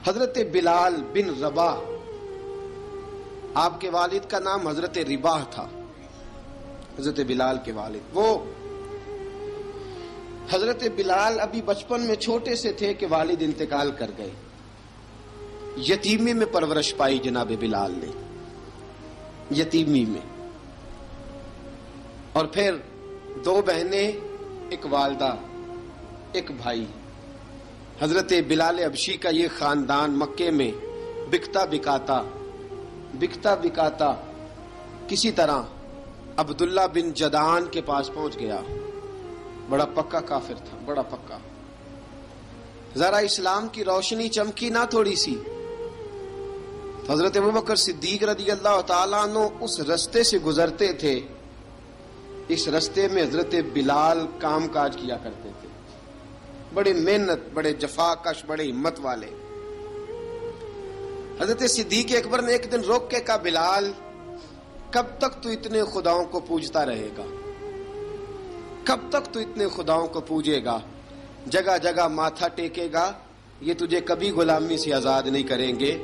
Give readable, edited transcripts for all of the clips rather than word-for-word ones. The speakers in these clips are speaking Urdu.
حضرت بلال بن رباح، آپ کے والد کا نام حضرت رباح تھا، حضرت بلال کے والد۔ وہ حضرت بلال ابھی بچپن میں چھوٹے سے تھے کہ والد انتقال کر گئے، یتیمی میں پرورش پائی جناب بلال نے، یتیمی میں، اور پھر دو بہنیں، ایک والدہ، ایک بھائی۔ حضرت بلال حبشی کا یہ خاندان مکے میں بکتا بکاتا کسی طرح عبداللہ بن جدعان کے پاس پہنچ گیا۔ بڑا پکا کافر تھا، بڑا پکا۔ ذرا اسلام کی روشنی چمکی نہ تھوڑی سی، حضرت ابوبکر صدیق رضی اللہ تعالیٰ عنہ اس رستے سے گزرتے تھے، اس رستے میں حضرت بلال کام کاج کیا کرتے تھے، بڑے محنت، بڑے جفاکش، بڑے ہمت والے۔ حضرت صدیق اکبر نے ایک دن روک کے کہا، بلال کب تک تو اتنے خداؤں کو پوجتا رہے گا؟ کب تک تو اتنے خداؤں کو پوجے گا، جگہ جگہ ماتھا ٹیکے گا؟ یہ تجھے کبھی غلامی سے آزاد نہیں کریں گے۔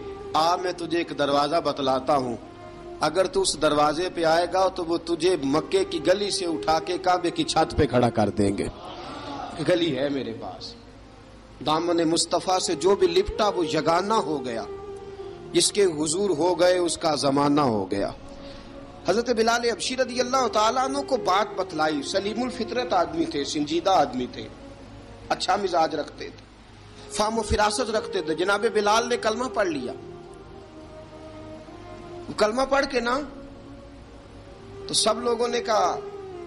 میں تجھے ایک دروازہ بتلاتا ہوں، اگر تو اس دروازے پہ آئے گا تو وہ تجھے مکے کی گلی سے اٹھا کے کعبے کی چھت پہ کھڑا کر دیں گے۔ گلی ہے میرے پاس، دامن مصطفیٰ سے جو بھی لپٹا وہ یگانہ ہو گیا، جس کے حضور ہو گئے اس کا زمانہ ہو گیا۔ حضرت بلال حبشی رضی اللہ تعالیٰ عنہ کو بات بتلائی، سلیم الفطرت آدمی تھے، سنجیدہ آدمی تھے، اچھا مزاج رکھتے تھے، فہم و فراست رکھتے تھے۔ جناب بلال نے کلمہ پڑھ لیا، کلمہ پڑھ کے نا تو سب لوگوں نے کہا،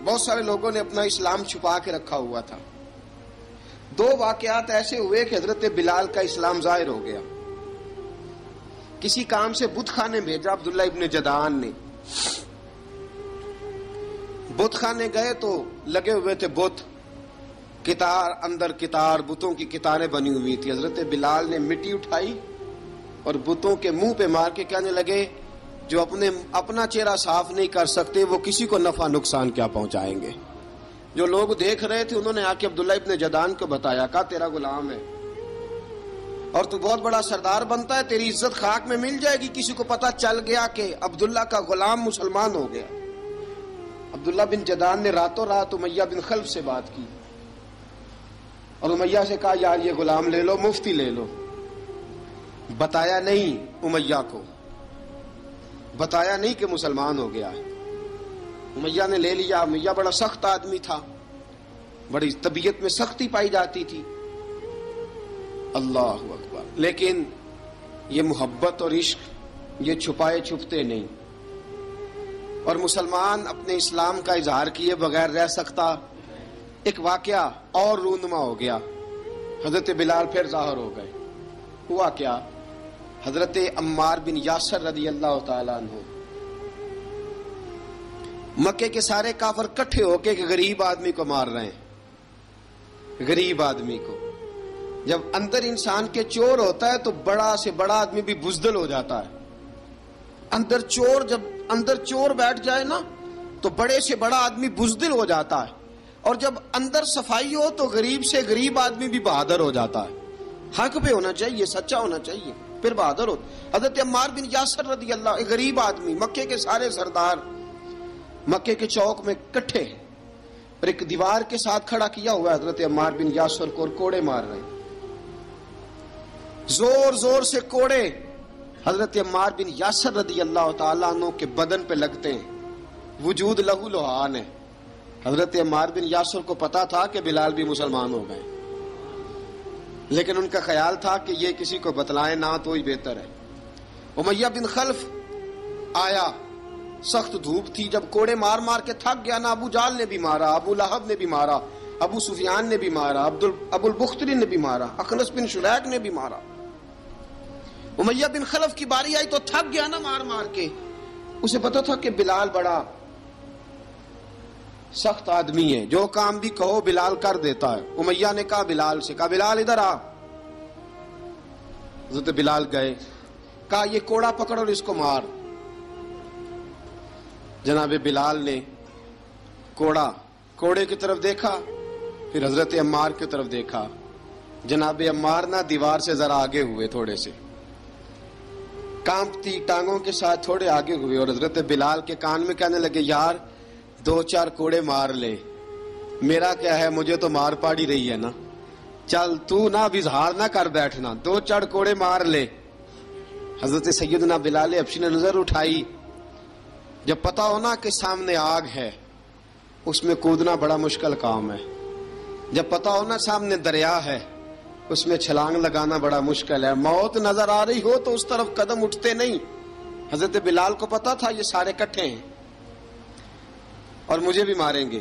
بہت سارے لوگوں نے اپنا اسلام چھپا کے رکھا ہوا تھا۔ دو واقعات ایسے ہوئے کہ حضرت بلال کا اسلام ظاہر ہو گیا۔ کسی کام سے بت خانے بھیجا عبداللہ ابن جدعان نے، بت خانے گئے تو لگے ہوئے تھے بت، کتار اندر کتار، بتوں کی کتاریں بنی ہوئی تھی۔ حضرت بلال نے مٹی اٹھائی اور بتوں کے منہ پہ مار کے کہنے لگے، جو اپنا چہرہ صاف نہیں کر سکتے وہ کسی کو نفع نقصان کیا پہنچائیں گے۔ جو لوگ دیکھ رہے تھے انہوں نے آ کے عبداللہ ابن جدعان کو بتایا، کہا تیرا غلام ہے اور تو بہت بڑا سردار بنتا ہے، تیری عزت خاک میں مل جائے گی کسی کو پتہ چل گیا کہ عبداللہ کا غلام مسلمان ہو گیا۔ عبداللہ بن جدعان نے راتوں رات امیہ بن خلف سے بات کی اور امیہ سے کہا، یار یہ غلام لے لو، مفتی لے لو۔ بتایا نہیں امیہ کو، بتایا نہیں کہ مسلمان ہو گیا ہے۔ امیہ نے لے لیا۔ امیہ بڑا سخت آدمی تھا، بڑی طبیعت میں سختی پائی جاتی تھی، اللہ اکبر، لیکن یہ محبت اور عشق یہ چھپائے چھپتے نہیں، اور مسلمان اپنے اسلام کا اظہار کیے بغیر رہ سکتا۔ ایک واقعہ اور رونما ہو گیا، حضرت بلال پھر ظاہر ہو گئے۔ ہوا کیا؟ حضرت عمار بن یاسر رضی اللہ تعالیٰ عنہ، مکے کے سارے کافر کٹھے ہو کے ایک غریب آدمی کو مار رہے ہیں، غریب آدمی کو۔ جب اندر انسان کے چور ہوتا ہے تو بڑا سے بڑا آدمی بھی بزدل ہو جاتا ہے۔ جب اندر چور بیٹھ جائے نا تو بڑے سے بڑا آدمی بزدل ہو جاتا ہے، اور جب اندر صفائی ہو تو غریب سے غریب آدمی بھی بہادر ہو جاتا ہے۔ حق پہ ہونا چاہیے، سچا ہونا چاہیے، پھر بہادر ہو۔ حضرت عمار بن یاسر رضی اللہ، ایک غریب آدمی، مکے کے سارے سردار مکے کے چوک میں کٹھے ہیں اور ایک دیوار کے ساتھ کھڑا کیا ہوا ہے حضرت عمار بن یاسر کو، اور کوڑے مار رہے ہیں، زور زور سے کوڑے حضرت عمار بن یاسر رضی اللہ تعالیٰ عنہ کے بدن پہ لگتے ہیں، وجود لہو لہان ہے۔ حضرت عمار بن یاسر کو پتا تھا کہ بلال بھی مسلمان ہو گئے، لیکن ان کا خیال تھا کہ یہ کسی کو بتلائیں نہ تو ہی بہتر ہے۔ امیہ بن خلف آیا، سخت دھوپ تھی، جب کوڑے مار مار کے تھک گیا نا، ابو جال نے بھی مارا، ابو لہب نے بھی مارا، ابو سفیان نے بھی مارا، ابو البختری نے بھی مارا، اخنس بن شریک نے بھی مارا۔ امیہ بن خلف کی باری آئی تو تھک گیا نا مار مار کے، اسے پتا تھا کہ بلال بڑا سخت آدمی ہے، جو کام بھی کہو بلال کر دیتا ہے۔ امیہ نے کہا بلال سے، کہا بلال ادھر آ۔ حضرت بلال گئے، کہا یہ کوڑا پکڑ اور اس کو مار۔ جناب بلال نے کوڑے کی طرف دیکھا، پھر حضرت عمار کی طرف دیکھا، جناب عمار نہ دیوار سے ذرا آگے ہوئے، تھوڑے سے کانپتی ٹانگوں کے ساتھ تھوڑے آگے ہوئے، اور حضرت بلال کے کان میں کہنے لگے یار 2-4 کوڑے مار لے، میرا کیا ہے، مجھے تو مار پاڑی رہی ہے نا، چل تو نہ اب اظہار نہ کر بیٹھنا، 2-4 کوڑے مار لے۔ حضرت سیدنا بلال حبشی نے نظر اٹھائی، جب پتا ہونا کہ سامنے آگ ہے اس میں کودنا بڑا مشکل کام ہے، جب پتا ہونا سامنے دریا ہے اس میں چھلانگ لگانا بڑا مشکل ہے، موت نظر آ رہی ہو تو اس طرف قدم اٹھتے نہیں۔ حضرت بلال کو پتا تھا یہ سارے کٹھے ہیں اور مجھے بھی ماریں گے،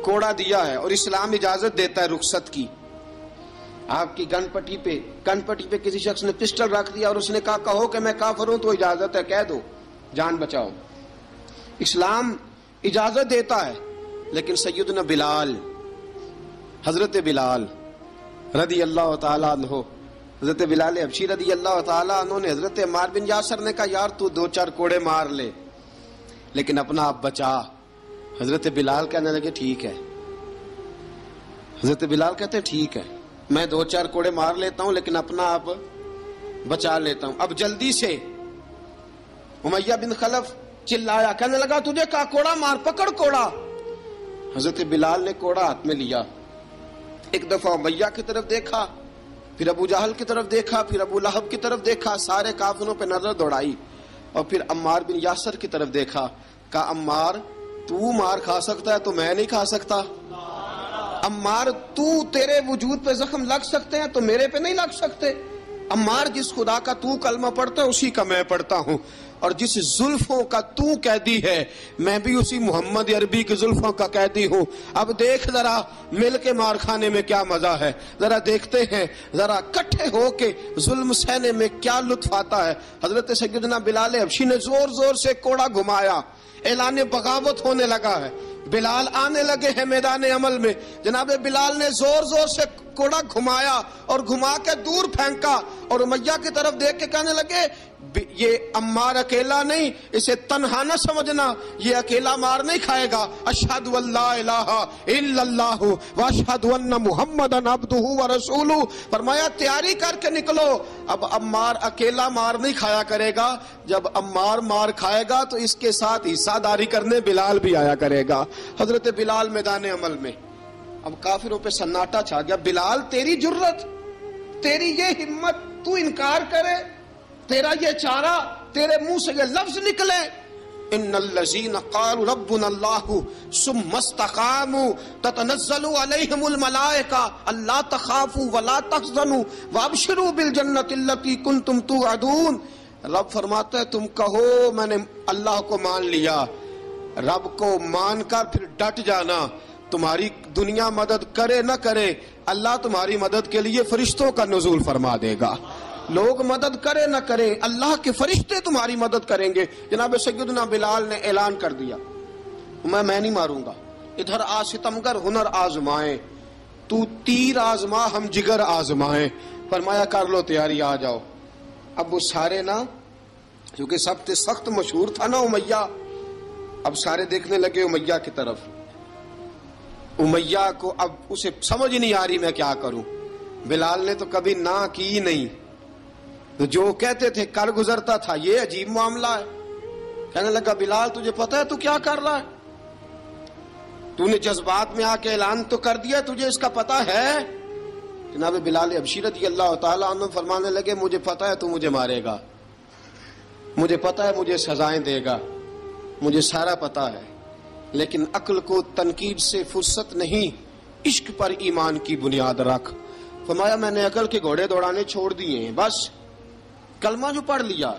کوڑا دیا ہے، اور اسلام اجازت دیتا ہے رخصت کی۔ آپ کی کن پٹی پہ کسی شخص نے پسٹل رکھ دیا اور اس نے کہا کہو کہ میں کافر ہوں تو اجازت ہے، کہہ دو، جان بچاؤ، اسلام اجازت دیتا ہے۔ لیکن سیدنا بلال، حضرت بلال رضی اللہ تعالیٰ عنہ، حضرت بلال حبشی رضی اللہ تعالیٰ عنہ نے حضرت عمار بن یاسر نے کہا یار تو 2-4 کوڑے مار لے لیکن اپنا آپ بچا۔ حضرت بلال کہنے لگے ٹھیک ہے، حضرت بلال کہتے ٹھیک ہے، میں 2-4 کوڑے مار لیتا ہوں لیکن اپنا آپ بچا لیتا ہوں۔ اب جلدی سے امیہ بن خلف چلایا، کہنے لگا تجھے کہا کوڑا مار، پکڑ کوڑا۔ حضرت بلال نے کوڑا ہاتھ میں لیا، ایک دفعہ امیہ کی طرف دیکھا، پھر ابو جہل کی طرف دیکھا، پھر ابو لہب کی طرف دیکھا، سارے کافروں پہ نظر دوڑائی، اور پھر عمار بن یاسر کی طرف دیکھا، کہا عمار تو مار کھا سکتا ہے تو میں نہیں کھا سکتا، عمار تیرے وجود پہ زخم لگ سکتے ہیں تو میرے پہ نہیں لگ سکتے، عمار جس خدا کا تو کلمہ پڑھتا ہے اسی کا میں پڑھتا ہوں، اور جس زلفوں کا تو قیدی ہے میں بھی اسی محمد عربی کی زلفوں کا قیدی ہوں۔ اب دیکھ ذرا مل کے مار کھانے میں کیا مزہ ہے، ذرا دیکھتے ہیں ذرا کٹھے ہو کے ظلم سہنے میں کیا لطف آتا ہے۔ حضرت سیدنا بلال حبشی نے زور زور سے کوڑا گھمایا، اعلان بغاوت ہونے لگا ہے، بلال آنے لگے ہیں میدان عمل میں۔ جناب بلال نے زور زور سے کوڑا گھمایا اور گھما کے دور پھینکا، اور امیہ کی طرف دیکھ کے کہنے لگے یہ عمار اکیلا نہیں، اسے تنہا نہ سمجھنا، یہ اکیلا مار نہیں کھائے گا۔ اشہد ان لا الہ الا اللہ واشہد ان محمدن عبدہ ورسولہ، فرمایا تیاری کر کے نکلو، اب عمار اکیلا مار نہیں کھایا کرے گا، جب عمار مار کھائے گا تو اس کے ساتھ حصہ داری کرنے بلال بھی آیا کرے گا۔ حضرت بلال میدان عمل میں، اب کافروں پہ سناٹا چھا گیا، بلال تیری جرت، تیری یہ ہمت، تو انکار کرے، تیرا یہ چارہ، تیرے منہ سے یہ لفظ نکلے، ان الذین قالوا ربنا اللہ ثم استقاموا تتنزل علیہم الملائکہ الا تخافوا ولا تحزنوا وابشروا بالجنۃ التی کنتم توعدون۔ رب فرماتا ہے تم کہو میں نے اللہ کو مان لیا، رب کو مان کر پھر ڈٹ جانا، تمہاری دنیا مدد کرے نہ کرے اللہ تمہاری مدد کے لیے فرشتوں کا نزول فرما دے گا، لوگ مدد کرے نہ کرے اللہ کے فرشتے تمہاری مدد کریں گے۔ جناب سیدنا بلال نے اعلان کر دیا میں نہیں ماروں گا، ادھر آ ستمگر ہنر آزمائیں، تو تیر آزما ہم جگر آزمائیں، فرمایا کر لو تیاری آ جاؤ۔ اب وہ سارے نا، کیونکہ سب سے سخت مشہور تھا نا امیہ، اب سارے دیکھنے لگے امیہ کی طرف، امیہ کو اب اسے سمجھ نہیں آ رہی میں کیا کروں۔ بلال نے تو کبھی نہ کی نہیں، تو جو کہتے تھے کر گزرتا تھا، یہ عجیب معاملہ ہے۔ کہنے لگا بلال تجھے پتا ہے تو کیا کر رہا ہے، تو نے جذبات میں آ کے اعلان تو کر دیا، تجھے اس کا پتا ہے؟ جناب بلال حبشی رضی اللہ تعالیٰ عنہ فرمانے لگے مجھے پتا ہے تو مجھے مارے گا، مجھے پتا ہے مجھے سزائیں دے گا، مجھے سارا پتا ہے، لیکن عقل کو تنقید سے فرصت نہیں، عشق پر ایمان کی بنیاد رکھ۔ فرمایا میں نے عقل کے گھوڑے دوڑانے چھوڑ دیے ہیں، بس کلمہ جو پڑھ لیا،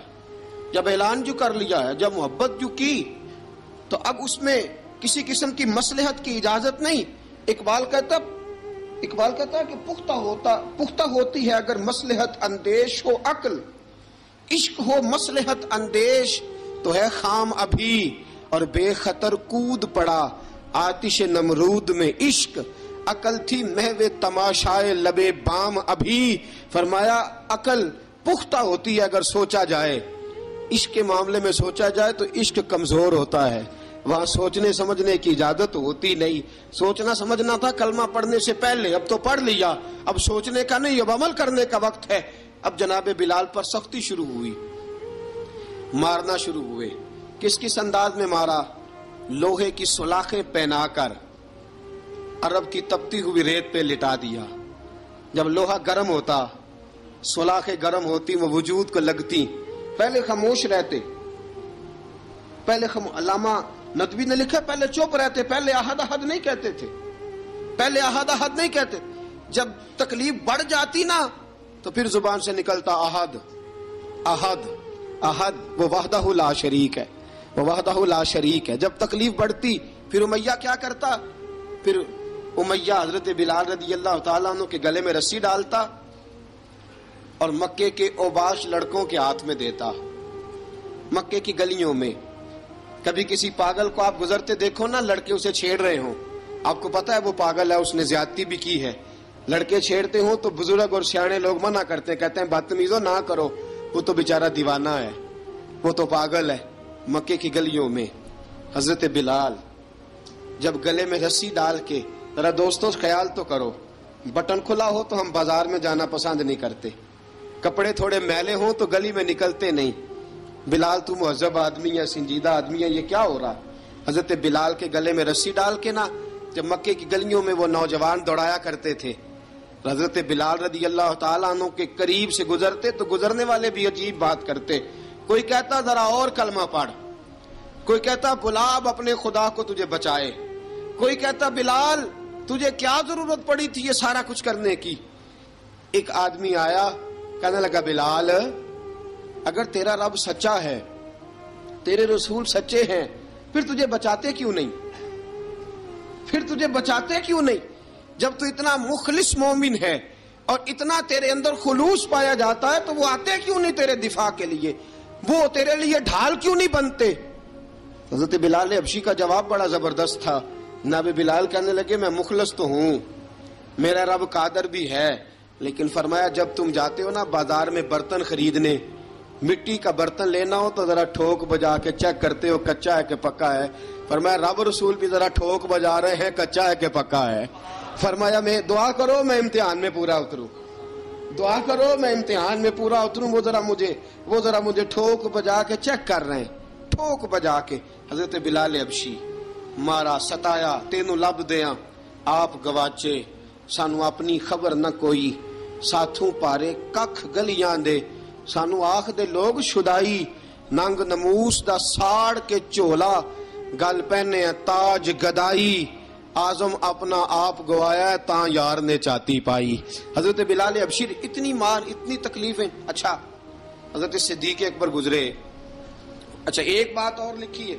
جب اعلان جو کر لیا ہے، جب محبت جو کی، تو اب اس میں کسی قسم کی مصلحت کی اجازت نہیں۔ اقبال کہتا ہے کہ پختہ ہوتی ہے اگر مصلحت اندیش ہو عقل، عشق ہو مصلحت اندیش تو ہے خام ابھی، اور بے خطر کود پڑا آتش نمرود میں عشق، عقل تھی محو تماشائے لبے بام ابھی۔ فرمایا عقل پختہ ہوتی ہے اگر سوچا جائے، عشق کے معاملے میں سوچا جائے تو عشق کمزور ہوتا ہے، وہاں سوچنے سمجھنے کی اجازت ہوتی نہیں. سوچنا سمجھنا تھا کلمہ پڑھنے سے پہلے، اب تو پڑھ لیا، اب سوچنے کا نہیں، اب عمل کرنے کا وقت ہے. اب جناب بلال پر سختی شروع ہوئی، مارنا شروع ہوئے. کس انداز میں مارا؟ لوہے کی سلاخیں پہنا کر عرب کی تپتی ہوئی ریت پہ لٹا دیا. جب لوہا گرم ہوتا، سلاخیں گرم ہوتی، وہ وجود کو لگتی، پہلے خاموش رہتے. پہلے علامہ ندوی نے لکھا پہلے چپ رہتے، پہلے احد احد نہیں کہتے تھے، پہلے احد احد نہیں کہتے. جب تکلیف بڑھ جاتی نا تو پھر زبان سے نکلتا احد احد احد. وہ وحدہ لا شریک ہے، وہ وحدہ لا شریک ہے. جب تکلیف بڑھتی پھر امیہ کیا کرتا؟ پھر امیہ حضرت بلال رضی اللہ تعالیٰ عنہ کے گلے میں رسی ڈالتا اور مکے کے اوباش لڑکوں کے ہاتھ میں دیتا. مکے کی گلیوں میں کبھی کسی پاگل کو آپ گزرتے دیکھو نا، لڑکے اسے چھیڑ رہے ہوں، آپ کو پتا ہے وہ پاگل ہے، اس نے زیادتی بھی کی ہے. لڑکے چھیڑتے ہوں تو بزرگ اور سیانے لوگ منع کرتے ہیں، کہتے ہیں بدتمیزوں نہ کرو، وہ تو بیچارہ دیوانہ ہے، وہ تو پاگل ہے. مکے کی گلیوں میں حضرت بلال جب گلے میں رسی ڈال کے، ذرا دوستوں خیال تو کرو، بٹن کھلا ہو تو ہم بازار میں جانا پسند نہیں کرتے، کپڑے تھوڑے میلے ہوں تو گلی میں نکلتے نہیں. بلال تو مہذب آدمی ہے، سنجیدہ آدمی ہے، یہ کیا ہو رہا؟ حضرت بلال کے گلے میں رسی ڈال کے نا جب مکے کی گلیوں میں وہ نوجوان دوڑایا کرتے تھے، حضرت بلال رضی اللہ تعالیٰ عنہ کے قریب سے گزرتے تو گزرنے والے بھی عجیب بات کرتے. کوئی کہتا ذرا اور کلمہ پڑھ، کوئی کہتا بلا اب اپنے خدا کو تجھے بچائے، کوئی کہتا بلال تجھے کیا ضرورت پڑی تھی یہ سارا کچھ کرنے کی. ایک آدمی آیا کہنے لگا بلال اگر تیرا رب سچا ہے، تیرے رسول سچے ہیں، پھر تجھے بچاتے کیوں نہیں؟ پھر تجھے بچاتے کیوں نہیں؟ جب تو اتنا مخلص مومن ہے اور اتنا تیرے اندر خلوص پایا جاتا ہے تو وہ آتے کیوں نہیں تیرے دفاع کے لیے؟ وہ تیرے لیے ڈھال کیوں نہیں بنتے؟ حضرت بلال حبشی کا جواب بڑا زبردست تھا. جناب بلال کہنے لگے میں مخلص تو ہوں، میرا رب قادر بھی ہے، لیکن فرمایا جب تم جاتے ہو نا بازار میں برتن خریدنے، مٹی کا برتن لینا ہو تو ذرا ٹھوک بجا کے چیک کرتے ہو کچا ہے کہ پکا ہے. فرمایا رب رسول بھی ذرا ٹھوک بجا رہے ہیں کچا ہے کہ پکا ہے. فرمایا میں دعا کرو میں امتحان میں پورا اتروں، دعا کرو میں امتحان میں پورا اتروں. وہ ذرا مجھے ٹھوک بجا کے چیک کر رہے ہیں، ٹھوک بجا کے. حضرت بلال حبشی مارا ستایا تینوں لب دیاں آپ گواچے، سانو اپنی خبر نہ کوئی، ساتھوں پارے ککھ گلیاں دے، سانو آخ دے لوگ شدائی، ننگ نموس دا ساڑ کے چولا، گل پہنے تاج گدائی، آزم اپنا آپ گوایا ہے تاں یار نے چاتی پائی. حضرت بلال حبشی اتنی مار اتنی تکلیفیں. اچھا حضرت صدیق اکبر گزرے. اچھا ایک بات اور لکھی ہے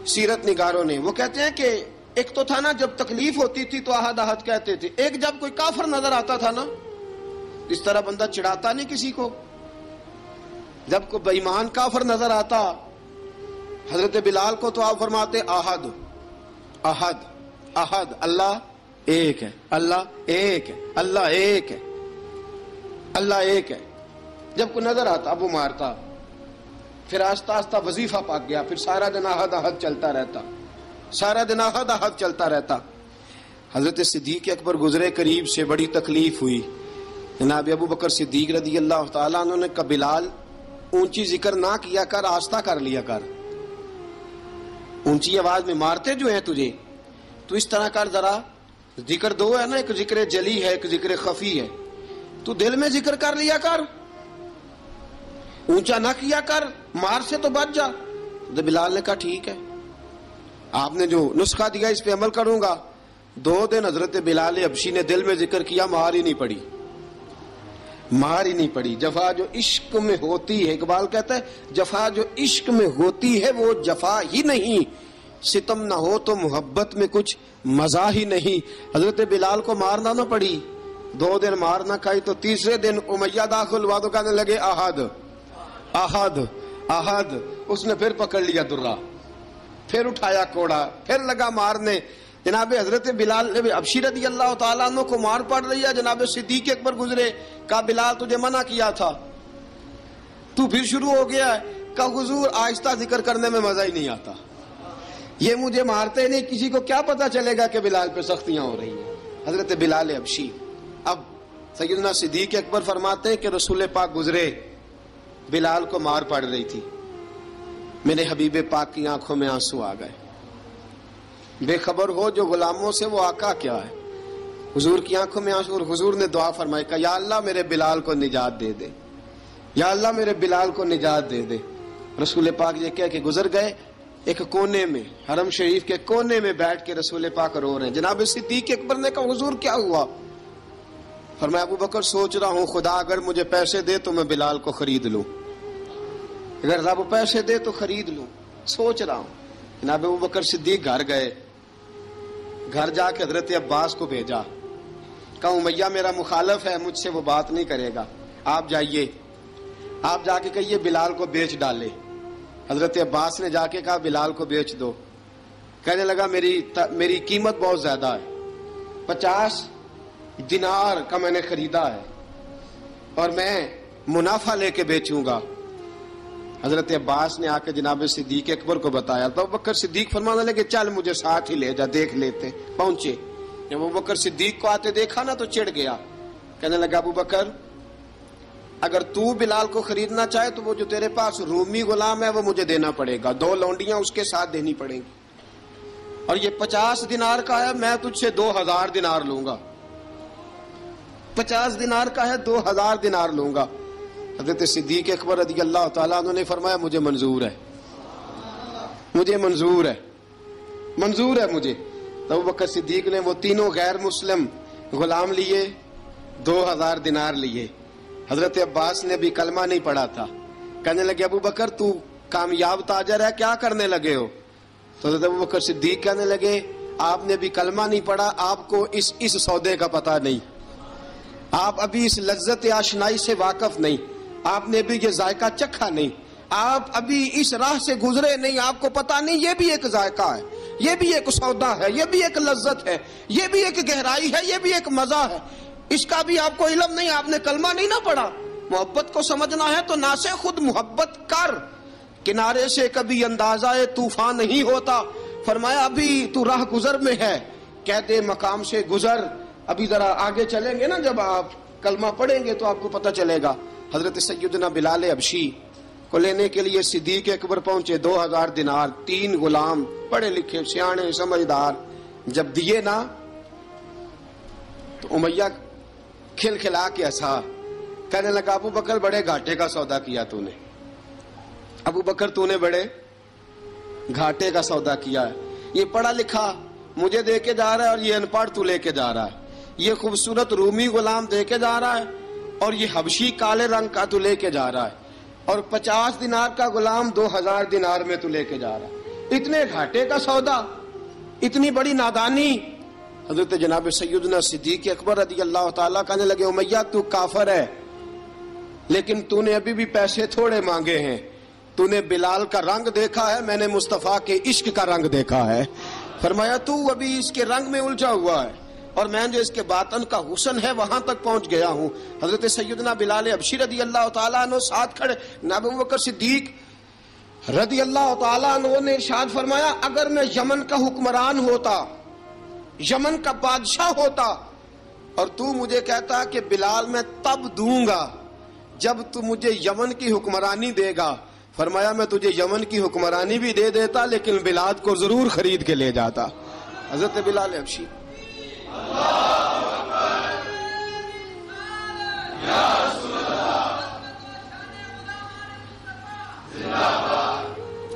سیرت نگاروں نے، وہ کہتے ہیں کہ ایک تو تھا نا جب تکلیف ہوتی تھی تو احد احد کہتے تھے، ایک جب کوئی کافر نظر آتا تھا نا، اس طرح بندہ چڑھاتا نہیں کسی کو، جب کوئی بے ایمان کافر نظر آتا حضرت بلال کو تو آپ فرماتے احد احد احد، اللہ ایک ہے، اللہ ایک ہے، اللہ ایک ہے، اللہ ایک ہے. جب کوئی نظر آتا اب وہ مارتا. پھر آہستہ آہستہ وظیفہ پاک گیا، پھر سارا دن احد احد چلتا رہتا، سارا دن احد احد چلتا رہتا. حضرت صدیق اکبر گزرے قریب سے، بڑی تکلیف ہوئی. جناب ابو بکر صدیق رضی اللہ تعالیٰ عنہ نے کہا بلال اونچی ذکر نہ کیا کر، آہستہ کر لیا کر، اونچی آواز میں مارتے جو ہیں تجھے تو اس طرح کر، ذرا ذکر دو ہے نا، ایک ذکر جلی ہے ایک ذکر خفی ہے، تو دل میں ذکر کر لیا کر، اونچا نہ کیا کر، مار سے تو بچ جا. تو بلال نے کہا ٹھیک ہے، آپ نے جو نسخہ دیا اس پہ عمل کروں گا. 2 دن حضرت بلال حبشی نے دل میں ذکر کیا، مار ہی نہیں پڑی، مار ہی نہیں پڑی. جفا جو عشق میں ہوتی ہے، اقبال کہتا ہے جفا جو عشق میں ہوتی ہے وہ جفا ہی نہیں، ستم نہ ہو تو محبت میں کچھ مزہ ہی نہیں. حضرت بلال کو مارنا نہ پڑی، 2 دن مار نہ کھائی تو تیسرے دن امیہ داخل ہوا تو کہنے لگے احد احد احد. اس نے پھر پکڑ لیا درہ، پھر اٹھایا کوڑا، پھر لگا مارنے. جناب حضرت بلال حبشی رضی اللہ تعالیٰ عنہ کو مار پڑ رہی ہے. جناب صدیق اکبر گزرے، کہا بلال تجھے منع کیا تھا، تو پھر شروع ہو گیا ہے. کہا حضور آہستہ ذکر کرنے میں مزہ ہی نہیں آتا، یہ مجھے مارتے نہیں، کسی کو کیا پتا چلے گا کہ بلال پہ سختیاں ہو رہی ہیں. حضرت بلال حبشی. اب سیدنا صدیق اکبر فرماتے ہیں کہ رسول پاک گزرے، بلال کو مار پڑ رہی تھی، میرے حبیب پاک کی آنکھوں میں آنسو آ گئے. بے خبر ہو جو غلاموں سے وہ آقا کیا ہے. حضور کی آنکھوں میں آنسو، اور حضور نے دعا فرمائی کہ یا اللہ میرے بلال کو نجات دے دے، یا اللہ میرے بلال کو نجات دے دے. رسول پاک یہ کہہ کے گزر گئے. ایک کونے میں، حرم شریف کے کونے میں بیٹھ کے رسول پاک رو رہے ہیں. جناب صدیق اکبر نے کہا حضور کیا ہوا؟ فرمایا ابو بکر سوچ رہا ہوں خدا اگر مجھے پیسے دے تو میں بلال کو خرید لوں، اگر رب پیسے دے تو خرید لوں، سوچ رہا ہوں. جناب ابو بکر صدیق گھر گئے، گھر جا کے حضرت عباس کو بھیجا، کہا امیہ میرا مخالف ہے، مجھ سے وہ بات نہیں کرے گا، آپ جائیے، آپ جا کے کہیے بلال کو بیچ ڈالے. حضرت عباس نے جا کے کہا بلال کو بیچ دو. کہنے لگا میری قیمت بہت زیادہ ہے، 50 دینار کا میں نے خریدا ہے اور میں منافع لے کے بیچوں گا. حضرت عباس نے آ کے جناب صدیق اکبر کو بتایا تو ابو بکر صدیق فرمانے لگے چل مجھے ساتھ ہی لے جا، دیکھ لیتے. پہنچے، جب ابو بکر صدیق کو آتے دیکھا نا تو چڑ گیا. کہنے لگا ابو بکر اگر تو بلال کو خریدنا چاہے تو وہ جو تیرے پاس رومی غلام ہے وہ مجھے دینا پڑے گا، 2 لونڈیاں اس کے ساتھ دینی پڑیں گی، اور یہ 50 دینار کا ہے، میں تجھ سے 2000 دینار لوں گا. 50 دینار کا ہے، 2000 دینار لوں گا. حضرت صدیق اکبر رضی اللہ تعالیٰ عنہ نے فرمایا مجھے منظور ہے، مجھے منظور ہے، منظور ہے مجھے. تو ابو بکر صدیق نے وہ تینوں غیر مسلم غلام لیے، 2000 دینار لیے. حضرت عباس نے بھی کلمہ نہیں پڑھا تھا. کہنے لگے ابو بکر تو کامیاب تاجر ہے، کیا کرنے لگے ہو؟ تو حضرت ابو بکر صدیق کہنے لگے آپ نے بھی کلمہ نہیں پڑھا، آپ کو اس سودے کا پتہ نہیں، آپ ابھی اس لذت آشنائی سے واقف نہیں، آپ نے بھی یہ ذائقہ چکھا نہیں، آپ ابھی اس راہ سے گزرے نہیں، آپ کو پتہ نہیں یہ بھی ایک ذائقہ ہے، یہ بھی ایک سودا ہے، یہ بھی ایک لذت ہے، یہ بھی ایک گہرائی ہے، یہ بھی ایک مزہ ہے، اس کا بھی آپ کو علم نہیں، آپ نے کلمہ نہیں نہ پڑھا. محبت کو سمجھنا ہے تو نہ سے خود محبت کر، کنارے سے کبھی اندازہ طوفان نہیں ہوتا. فرمایا ابھی تو راہ گزر میں ہے، کہہ دے مقام سے گزر. ابھی ذرا آگے چلیں گے نا، جب آپ کلمہ پڑھیں گے تو آپ کو پتہ چلے گا. حضرت سیدنا بلال حبشی کو لینے کے لیے صدیق اکبر پہنچے، 2000 دینار، 3 غلام پڑھے لکھے سیانے سمجھدار. جب دیے نا تو امیہ کھل کھلا کے ہنسا، کہنے لگا ابو بکر بڑے گھاٹے کا سودا کیا تو نے، ابو بکر تو نے بڑے گھاٹے کا سودا کیا ہے. یہ پڑھا لکھا مجھے دے کے جا رہا ہے اور یہ ان پڑھ تو لے کے جا رہا ہے، یہ خوبصورت رومی غلام دے کے جا رہا ہے اور یہ حبشی کالے رنگ کا تو لے کے جا رہا ہے، اور 50 دینار کا غلام 2000 دینار میں تو لے کے جا رہا ہے. اتنے گھاٹے کا سودا، اتنی بڑی نادانی. حضرت جناب سیدنا صدیق اکبر رضی اللہ تعالیٰ کہنے لگے امیہ تو کافر ہے، لیکن تو نے ابھی بھی پیسے تھوڑے مانگے ہیں، تو نے بلال کا رنگ دیکھا ہے، میں نے مصطفیٰ کے عشق کا رنگ دیکھا ہے. فرمایا تو ابھی اس کے رنگ میں الجھا ہوا ہے اور میں جو اس کے باطن کا حسن ہے وہاں تک پہنچ گیا ہوں. حضرت سیدنا بلال حبشی رضی اللہ تعالیٰ عنہ ساتھ کھڑے. جناب ابو بکر صدیق رضی اللہ تعالیٰ عنہ نے ارشاد فرمایا اگر میں یمن کا حکمران ہوتا، یمن کا بادشاہ ہوتا، اور تو مجھے کہتا کہ بلال میں تب دوں گا جب تو مجھے یمن کی حکمرانی دے گا، فرمایا میں تجھے یمن کی حکمرانی بھی دے دیتا لیکن بلال کو ضرور خرید کے لے جاتا. حضرت بلال حبشی.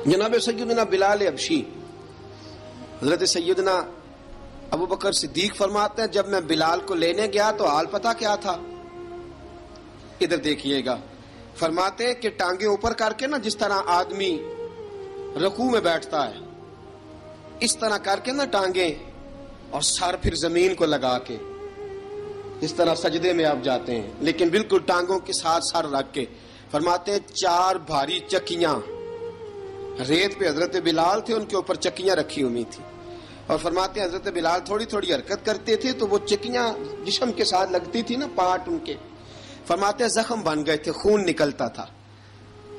جناب سیدنا بلال حبشی. حضرت سیدنا ابو بکر صدیق فرماتے ہیں جب میں بلال کو لینے گیا تو حال پتہ کیا تھا؟ ادھر دیکھیے گا. فرماتے ہیں کہ ٹانگیں اوپر کر کے نا جس طرح آدمی رکوع میں بیٹھتا ہے اس طرح کر کے نا ٹانگیں، اور سر پھر زمین کو لگا کے اس طرح سجدے میں آپ جاتے ہیں، لیکن بالکل ٹانگوں کے ساتھ سر رکھ کے. فرماتے ہیں 4 بھاری چکیاں ریت پہ حضرت بلال تھے، ان کے اوپر چکیاں رکھی ہوئی تھی، اور فرماتے ہیں حضرت بلال تھوڑی تھوڑی حرکت کرتے تھے تو وہ چکیاں جسم کے ساتھ لگتی تھی نا، پارٹ ان کے. فرماتے ہیں زخم بن گئے تھے، خون نکلتا تھا.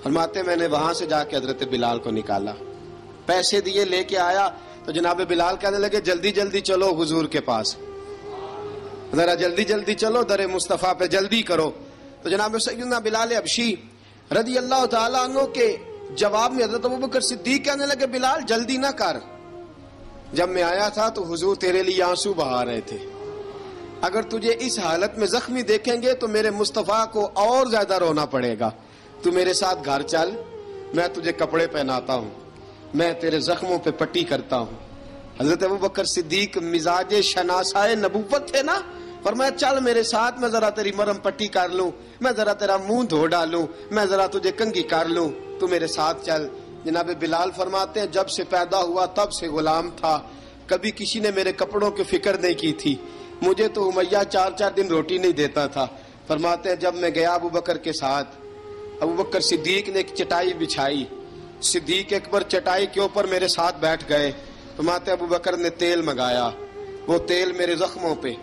فرماتے ہیں میں نے وہاں سے جا کے حضرت بلال کو نکالا، پیسے دیے لے کے آیا تو جناب بلال کہنے لگے جلدی جلدی چلو حضور کے پاس، ذرا جلدی جلدی چلو، در مصطفیٰ پہ جلدی کرو۔ تو جناب سیدنا بلال حبشی رضی اللہ تعالیٰ عنہ کے جواب میں حضرت ابوبکر صدیق کہنے لگے بلال جلدی نہ کر، جب میں آیا تھا تو حضور تیرے لیے آنسو بہا رہے تھے، اگر تجھے اس حالت میں زخمی دیکھیں گے تو میرے مصطفیٰ کو اور زیادہ رونا پڑے گا، تو میرے ساتھ گھر چل، میں تجھے کپڑے پہناتا ہوں، میں تیرے زخموں پہ پٹی کرتا ہوں۔ حضرت ابوبکر صدیق مزاج شناسائے نبوت تھے نا، فرمایا چل میرے ساتھ، میں ذرا تیری مرہم پٹی کر لوں، میں ذرا تیرا منہ دھو ڈالوں، میں ذرا تجھے کنگھی کر لوں، تو میرے ساتھ چل۔ جناب بلال فرماتے ہیں جب سے پیدا ہوا تب سے غلام تھا، کبھی کسی نے میرے کپڑوں کی فکر نہیں کی تھی، مجھے تو امیہ 4 دن روٹی نہیں دیتا تھا۔ فرماتے ہیں جب میں گیا ابوبکر کے ساتھ، ابوبکر صدیق نے ایک چٹائی بچھائی، صدیق اکبر چٹائی کے اوپر میرے ساتھ بیٹھ گئے۔ فرماتے ابوبکر نے تیل منگایا، وہ تیل میرے زخموں پہ،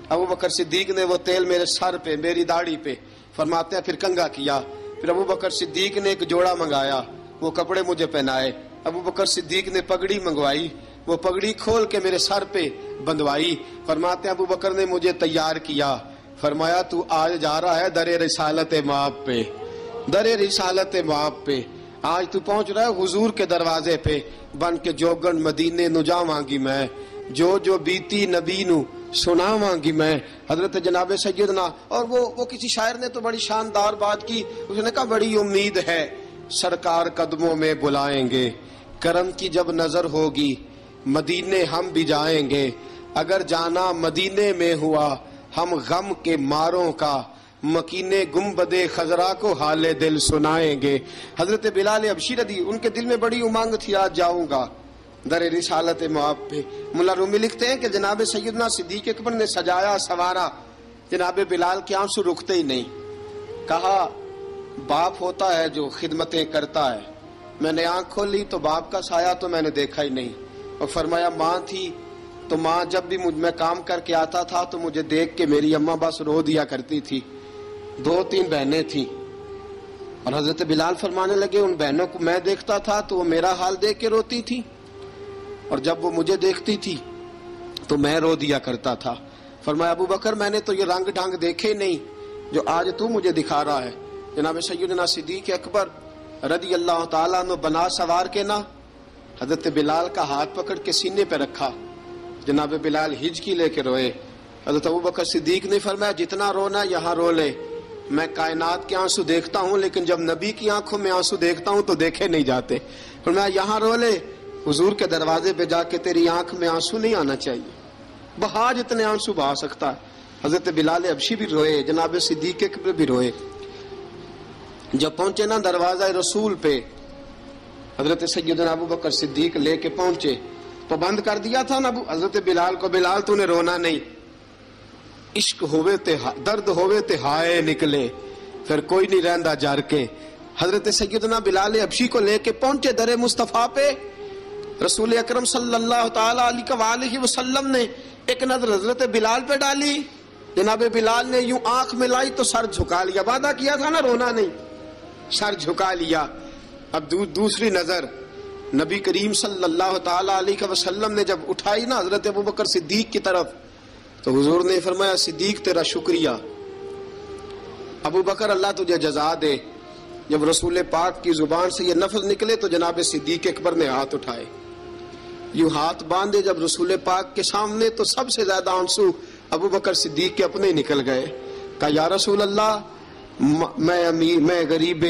ابوبکر صدیق نے وہ تیل میرے سر پہ، میری داڑھی پہ، فرماتے ہیں پھر کنگھا کیا، پھر ابوبکر صدیق نے ایک جوڑا منگایا، وہ کپڑے مجھے پہنائے، ابوبکر صدیق نے پگڑی منگوائی، وہ پگڑی کھول کے میرے سر پہ بندھوائی۔ فرماتے ہیں ابوبکر نے مجھے تیار کیا، فرمایا تو آج جا رہا ہے در رسالت مآب پہ، در رسالت مآب پہ، آج تو پہنچ رہا ہے حضور کے دروازے پہ، بن کے جوگن مدینے نو جاواں گی میں، جو بیتی نبی نو سناواں گی میں۔ حضرت جناب سیدنا، اور وہ کسی شاعر نے تو بڑی شاندار بات کی، اس نے کہا بڑی امید ہے سرکار قدموں میں بلائیں گے، کرم کی جب نظر ہوگی مدینے ہم بھی جائیں گے، اگر جانا مدینے میں ہوا ہم غم کے ماروں کا، مکینے گنبد خضرا کو حال دل سنائیں گے۔ حضرت بلال حبشی رضی ان کے دل میں بڑی امنگ تھی آج جاؤں گا در رسالت مآب پہ۔ ملا رومی لکھتے ہیں کہ جناب سیدنا صدیق اکبر نے سجایا سوارا، جناب بلال کے آنسو رکتے ہی نہیں، کہا باپ ہوتا ہے جو خدمتیں کرتا ہے، میں نے آنکھ کھولی تو باپ کا سایہ تو میں نے دیکھا ہی نہیں، اور فرمایا ماں تھی تو ماں جب بھی میں کام کر کے آتا تھا تو مجھے دیکھ کے میری اماں بس رو دیا کرتی تھی، 2-3 بہنیں تھیں، اور حضرت بلال فرمانے لگے ان بہنوں کو میں دیکھتا تھا تو وہ میرا حال دیکھ کے روتی تھی، اور جب وہ مجھے دیکھتی تھی تو میں رو دیا کرتا تھا۔ فرمایا ابوبکر میں نے تو یہ رنگ ڈھنگ دیکھے نہیں جو آج تو مجھے دکھا رہا ہے۔ جناب سیدنا صدیق اکبر رضی اللہ تعالیٰ عنہ بنا سوار کے نا حضرت بلال کا ہاتھ پکڑ کے سینے پہ رکھا، جناب بلال ہجکی لے کے روئے۔ حضرت ابوبکر صدیق نے فرمایا جتنا رونا یہاں رو لے، میں کائنات کے آنسو دیکھتا ہوں لیکن جب نبی کی آنکھوں میں آنسو دیکھتا ہوں تو دیکھے نہیں جاتے، فرمایا یہاں رو لے، حضور کے دروازے پہ جا کے تیری آنکھ میں آنسو نہیں آنا چاہیے، بہا جتنے آنسو بہا سکتا ہے۔ حضرت بلال حبشی بھی روئے، جناب صدیق اکبر بھی روئے۔ جب پہنچے نا دروازہ رسول پہ، حضرت سیدنا ابوبکر صدیق لے کے پہنچے تو بند کر دیا تھا نا حضرت بلال کو، بلال تو نے رونا نہیں، عشق ہوئے تے درد ہوئے تے ہائے نکلے، پھر کوئی نہیں رہندا جر کے۔ حضرت سیدنا بلال حبشی کو لے کے پہنچے در مصطفیٰ پہ، رسول اکرم صلی اللہ تعالی علیہ وسلم نے ایک نظر حضرت بلال پہ ڈالی، جناب بلال نے یوں آنکھ ملائی تو سر جھکا لیا، وعدہ کیا تھا نا رونا نہیں، سر جھکا لیا۔ اب دوسری نظر نبی کریم صلی اللہ تعالی علیہ وسلم نے جب اٹھائی نا حضرت ابوبکر صدیق کی طرف تو حضور نے فرمایا صدیق تیرا شکریہ، ابوبکر اللہ تجھے جزا دے۔ جب رسول پاک کی زبان سے یہ لفظ نکلے تو جناب صدیق اکبر نے ہاتھ اٹھائے، یوں ہاتھ باندھے جب رسول پاک کے سامنے تو سب سے زیادہ آنسو ابوبکر صدیق کے اپنے نکل گئے۔ کہا یا رسول اللہ میں غریب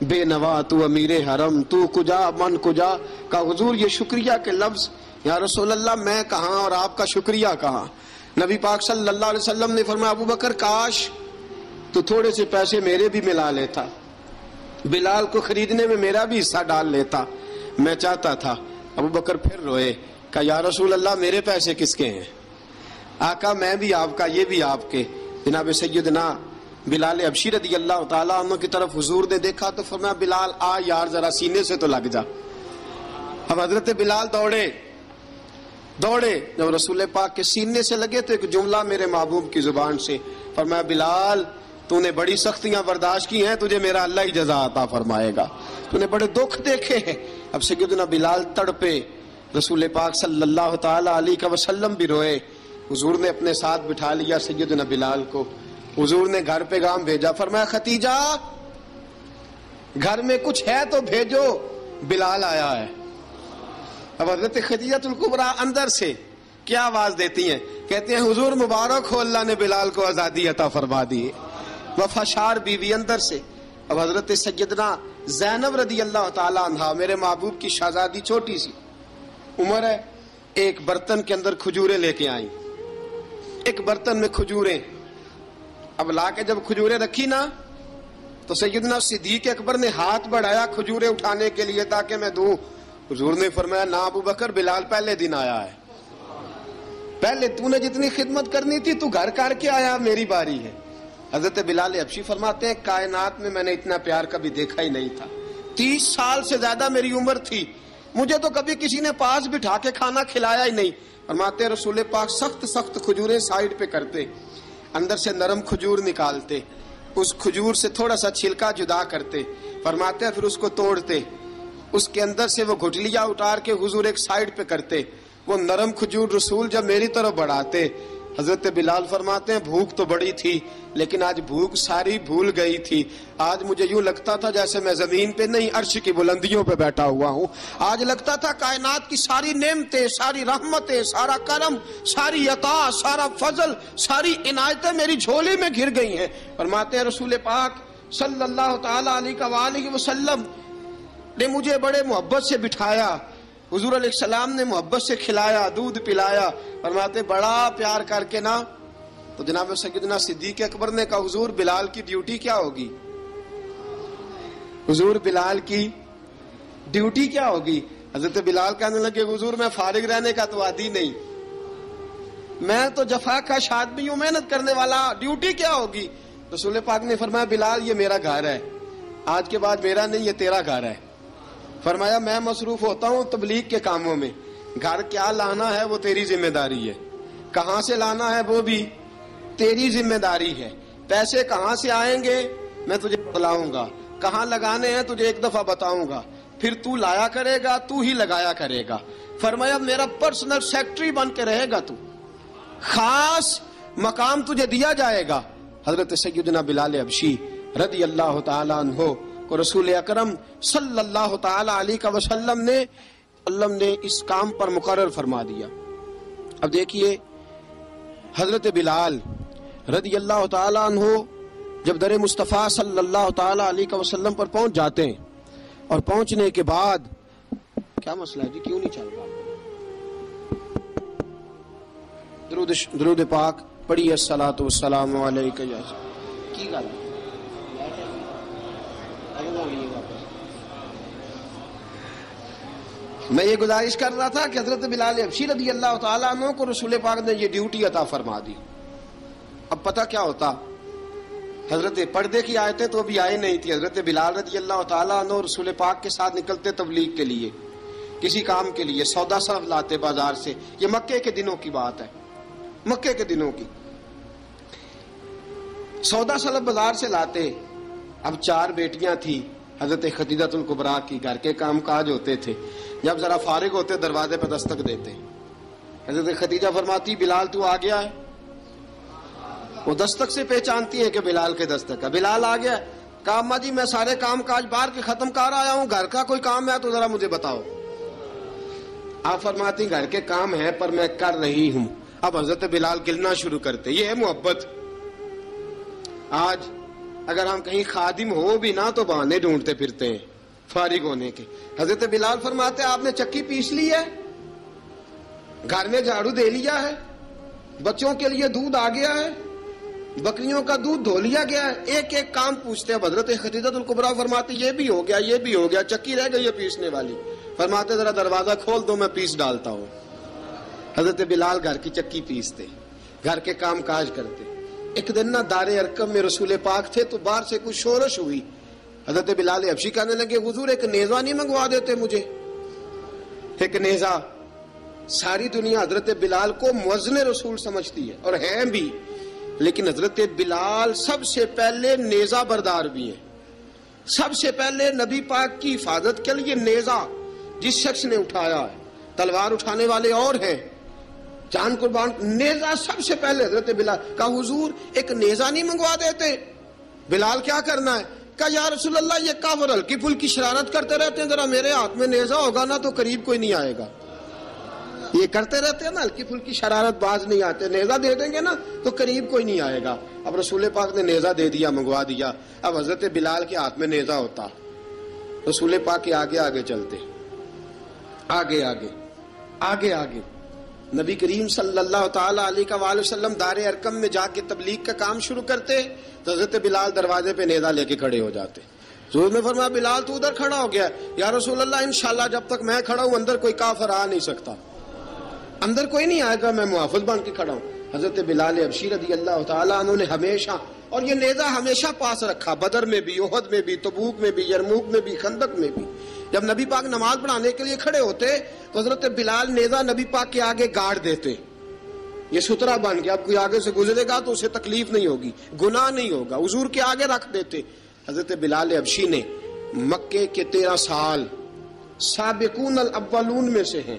بے نوا، تو امیر حرم، تو کجا من کجا۔ کہا حضور یہ شکریہ کے لفظ، یا رسول اللہ میں کہاں اور آپ کا شکریہ کہاں۔ نبی پاک صلی اللہ علیہ وسلم نے فرمایا ابوبکر کاش تو تھوڑے سے پیسے میرے بھی ملا لیتا، بلال کو خریدنے میں میرا بھی حصہ ڈال لیتا، میں چاہتا تھا۔ ابوبکر پھر روئے، کہا یا رسول اللہ میرے پیسے کس کے ہیں؟ آقا میں بھی آپ کا، یہ بھی آپ کے۔ جناب سیدنا بلال حبشی رضی اللہ تعالیٰ عنہ کی طرف حضور نے دیکھا تو فرمایا بلال آ یار ذرا سینے سے تو لگ جا۔ اب حضرت بلال دوڑے، جب رسول پاک کے سینے سے لگے تو ایک جملہ میرے محبوب کی زبان سے، فرمایا بلال تو نے بڑی سختیاں برداشت کی ہیں، تجھے میرا اللہ ہی جزا عطا فرمائے گا، تو نے بڑے دکھ دیکھے ہیں، اب سیدنا بلال تڑپے، رسول پاک صلی اللہ تعالی علیہ وسلم بھی روئے. حضور نے اپنے ساتھ بٹھا لیا سیدنا بلال کو. حضور نے گھر پیغام بھیجا، فرمایا ختیجہ گھر میں کچھ ہے تو بھیجو، بلال آیا ہے. اب حضرت خدیجہ الکبریٰ اندر سے کیا آواز دیتی ہیں؟ کہتے ہیں حضور مبارک ہو، اللہ نے بلال کو آزادی عطا فرما دی. وفاشار بیوی اندر سے. اب حضرت سیدنا زینب رضی اللہ تعالی عنہا، میرے محبوب کی شہزادی، چھوٹی سی عمر ہے، ایک برتن کے اندر کھجوریں لے کے آئیں. ایک برتن میں کھجوریں. اب لا کے جب کھجوریں رکھی نا تو سیدنا صدیق اکبر نے ہاتھ بڑھایا کھجوریں اٹھانے کے لیے تاکہ میں دوں. حضور نے فرمایا نہ ابو بکر، بلال پہلے دن آیا ہے، پہلے تو نے جتنی خدمت کرنی تھی تو گھر کر کے آیا، میری باری ہے. حضرت بلال حبشی فرماتے ہیں کائنات میں نے اتنا پیار کبھی دیکھا ہی نہیں تھا. 30 سال سے زیادہ میری عمر تھی، مجھے تو کبھی کسی نے پاس بٹھا کے کھانا کھلایا ہی نہیں. فرماتے رسول پاک سخت سخت کھجوریں سائیڈ پہ کرتے، اندر سے نرم کھجور نکالتے، اس کھجور سے تھوڑا سا چھلکا جدا کرتے. فرماتے پھر اس کو توڑتے، اس کے اندر سے وہ گھٹلیاں اتار کے حضور ایک سائیڈ پہ کرتے. وہ نرم کھجور رسول جب میری طرف بڑھاتے، حضرت بلال فرماتے ہیں بھوک تو بڑی تھی لیکن آج بھوک ساری بھول گئی تھی. آج مجھے یوں لگتا تھا جیسے میں زمین پہ نہیں عرش کی بلندیوں پہ بیٹھا ہوا ہوں. آج لگتا تھا کائنات کی ساری نعمتیں، ساری رحمتیں، سارا کرم، ساری عطا، سارا فضل، ساری عنایتیں میری جھولی میں گر گئی ہیں. فرماتے ہیں رسول پاک صلی اللہ تعالی علیہ وآلہ وسلم نے مجھے بڑے محبت سے بٹھایا، حضور علیہ السلام نے محبت سے کھلایا، دودھ پلایا. فرماتے بڑا پیار کر کے نا تو جناب سیدنا صدیق اکبر نے کہا حضور بلال کی ڈیوٹی کیا ہوگی؟ حضور بلال کی ڈیوٹی کیا ہوگی؟ حضرت بلال کہنے لگے حضور میں فارغ رہنے کا تو عادی نہیں، میں تو جفا کش آدمی ہوں، محنت کرنے والا، ڈیوٹی کیا ہوگی؟ رسول پاک نے فرمایا بلال یہ میرا گھر ہے، آج کے بعد میرا نہیں، یہ تیرا گھر ہے. فرمایا میں مصروف ہوتا ہوں تبلیغ کے کاموں میں، گھر کیا لانا ہے وہ تیری ذمہ داری ہے، کہاں سے لانا ہے وہ بھی تیری ذمہ داری ہے، پیسے کہاں سے آئیں گے میں تجھے بتلاؤں گا، کہاں لگانے ہیں تجھے ایک دفعہ بتاؤں گا، پھر تو لایا کرے گا، تو ہی لگایا کرے گا. فرمایا میرا پرسنل سیکٹری بن کے رہے گا، تو خاص مقام تجھے دیا جائے گا. حضرت سیدنا بلال حبشی رضی اللہ تعالی عنہ کو رسول اکرم صلی اللہ تعالی علیہ وسلم نے اس کام پر مقرر فرما دیا. اب دیکھیے حضرت بلال رضی اللہ تعالی عنہ جب در مصطفیٰ صلی اللہ تعالی علیہ وسلم پر پہنچ جاتے ہیں اور پہنچنے کے بعد کیا مسئلہ ہے جی، کیوں نہیں چل رہا؟ درود پاک پڑھیے الصلاۃ والسلام علیک یا کی گل میں یہ گزارش کر رہا تھا کہ حضرت بلال حبشی رضی اللہ تعالیٰ عنہ کو رسول پاک نے یہ ڈیوٹی عطا فرما دی. اب پتہ کیا ہوتا، حضرت پردے کی آیتیں تو ابھی آئی نہیں تھی. حضرت بلال رضی اللہ تعالیٰ عنہ رسول پاک کے ساتھ نکلتے تبلیغ کے لیے، کسی کام کے لیے، سودا صرف لاتے بازار سے. یہ مکے کے دنوں کی بات ہے، مکے کے دنوں کی. سودا صرف بازار سے لاتے. اب 4 بیٹیاں تھیں حضرت خدیجہ الکبریٰ کی، گھر کے کام کاج ہوتے تھے. جب ذرا فارغ ہوتے دروازے پہ دستک دیتے. حضرت خدیجہ فرماتی بلال تو آ گیا ہے. وہ دستک سے پہچانتی ہیں کہ بلال کے دستک ہے. بلال آ گیا. کہا اماں جی میں سارے کام کاج باہر کے ختم کر آیا ہوں، گھر کا کوئی کام ہے تو ذرا مجھے بتاؤ. آپ فرماتی گھر کے کام ہے پر میں کر رہی ہوں. اب حضرت بلال گلنا شروع کرتے. یہ ہے محبت. آج اگر ہم کہیں خادم ہو بھی نہ تو بہانے ڈھونڈتے پھرتے ہیں فارغ ہونے کے. حضرت بلال فرماتے آپ نے چکی پیس لی ہے، گھر میں جھاڑو دے لیا ہے، بچوں کے لیے دودھ آ گیا ہے، بکریوں کا دودھ دھو لیا گیا ہے. ایک ایک کام پوچھتے ہیں. حضرت خدیجہ الکبریٰ فرماتے یہ بھی ہو گیا، یہ بھی ہو گیا، چکی رہ گئی ہے پیسنے والی. فرماتے ذرا دروازہ کھول دو میں پیس ڈالتا ہوں. حضرت بلال گھر کی چکی پیستے، گھر کے کام کاج کرتے. ایک دن نہ دار ارقم میں رسول پاک تھے تو باہر سے کچھ شورش ہوئی. حضرت بلال حبشی کہنے لگے حضور ایک نیزہ نہیں منگوا دیتے مجھے؟ ایک نیزہ. ساری دنیا حضرت بلال کو مؤذن رسول سمجھتی ہے اور ہیں بھی، لیکن حضرت بلال سب سے پہلے نیزہ بردار بھی ہیں. سب سے پہلے نبی پاک کی حفاظت کے لیے نیزہ جس شخص نے اٹھایا ہے، تلوار اٹھانے والے اور ہیں، جان قربان، نیزہ سب سے پہلے حضرت بلال کا حضور ایک نیزہ نہیں منگوا دیتے؟ بلال کیا کرنا ہے؟ کہا یا رسول اللہ یہ کافر ہلکی پھلکی شرارت کرتے رہتے ہیں، ذرا میرے ہاتھ میں نیزہ ہوگا نا تو قریب کوئی نہیں آئے گا. یہ کرتے رہتے ہیں نا ہلکی پھلکی شرارت، باز نہیں آتے، نیزہ دے دیں گے نا تو قریب کوئی نہیں آئے گا. اب رسول پاک نے نیزہ دے دیا، منگوا دیا. اب حضرت بلال کے ہاتھ میں نیزہ ہوتا، رسول پاک کے آگے آگے چلتے، آگے آگے آگے آگے. نبی کریم صلی اللہ تعالی علیہ وآلہ وسلم دار ارقم میں جا کے تبلیغ کا کام شروع کرتے تو حضرت بلال دروازے پہ نیزہ لے کے کھڑے ہو جاتے. حضور نے فرمایا بلال تو ادھر کھڑا ہو گیا. یا رسول اللہ انشاءاللہ جب تک میں کھڑا ہوں اندر کوئی کافر آ نہیں سکتا، اندر کوئی نہیں آئے گا، میں محافظ بن کے کھڑا ہوں. حضرت بلال حبشی رضی اللہ تعالیٰ عنہ نے ہمیشہ، اور یہ نیزہ ہمیشہ پاس رکھا، بدر میں بھی، احد میں بھی، تبوک میں بھی، یرموک میں بھی، خندق میں بھی. جب نبی پاک نماز پڑھانے کے لیے کھڑے ہوتے تو حضرت بلال نیزہ نبی پاک کے آگے گاڑ دیتے. یہ سترا بن گیا، اب کوئی آگے سے گزرے گا تو اسے تکلیف نہیں ہوگی، گناہ نہیں ہوگا، حضور کے آگے رکھ دیتے. حضرت بلال حبشی نے مکے کے 13 سال سابقون الاولون میں سے ہیں.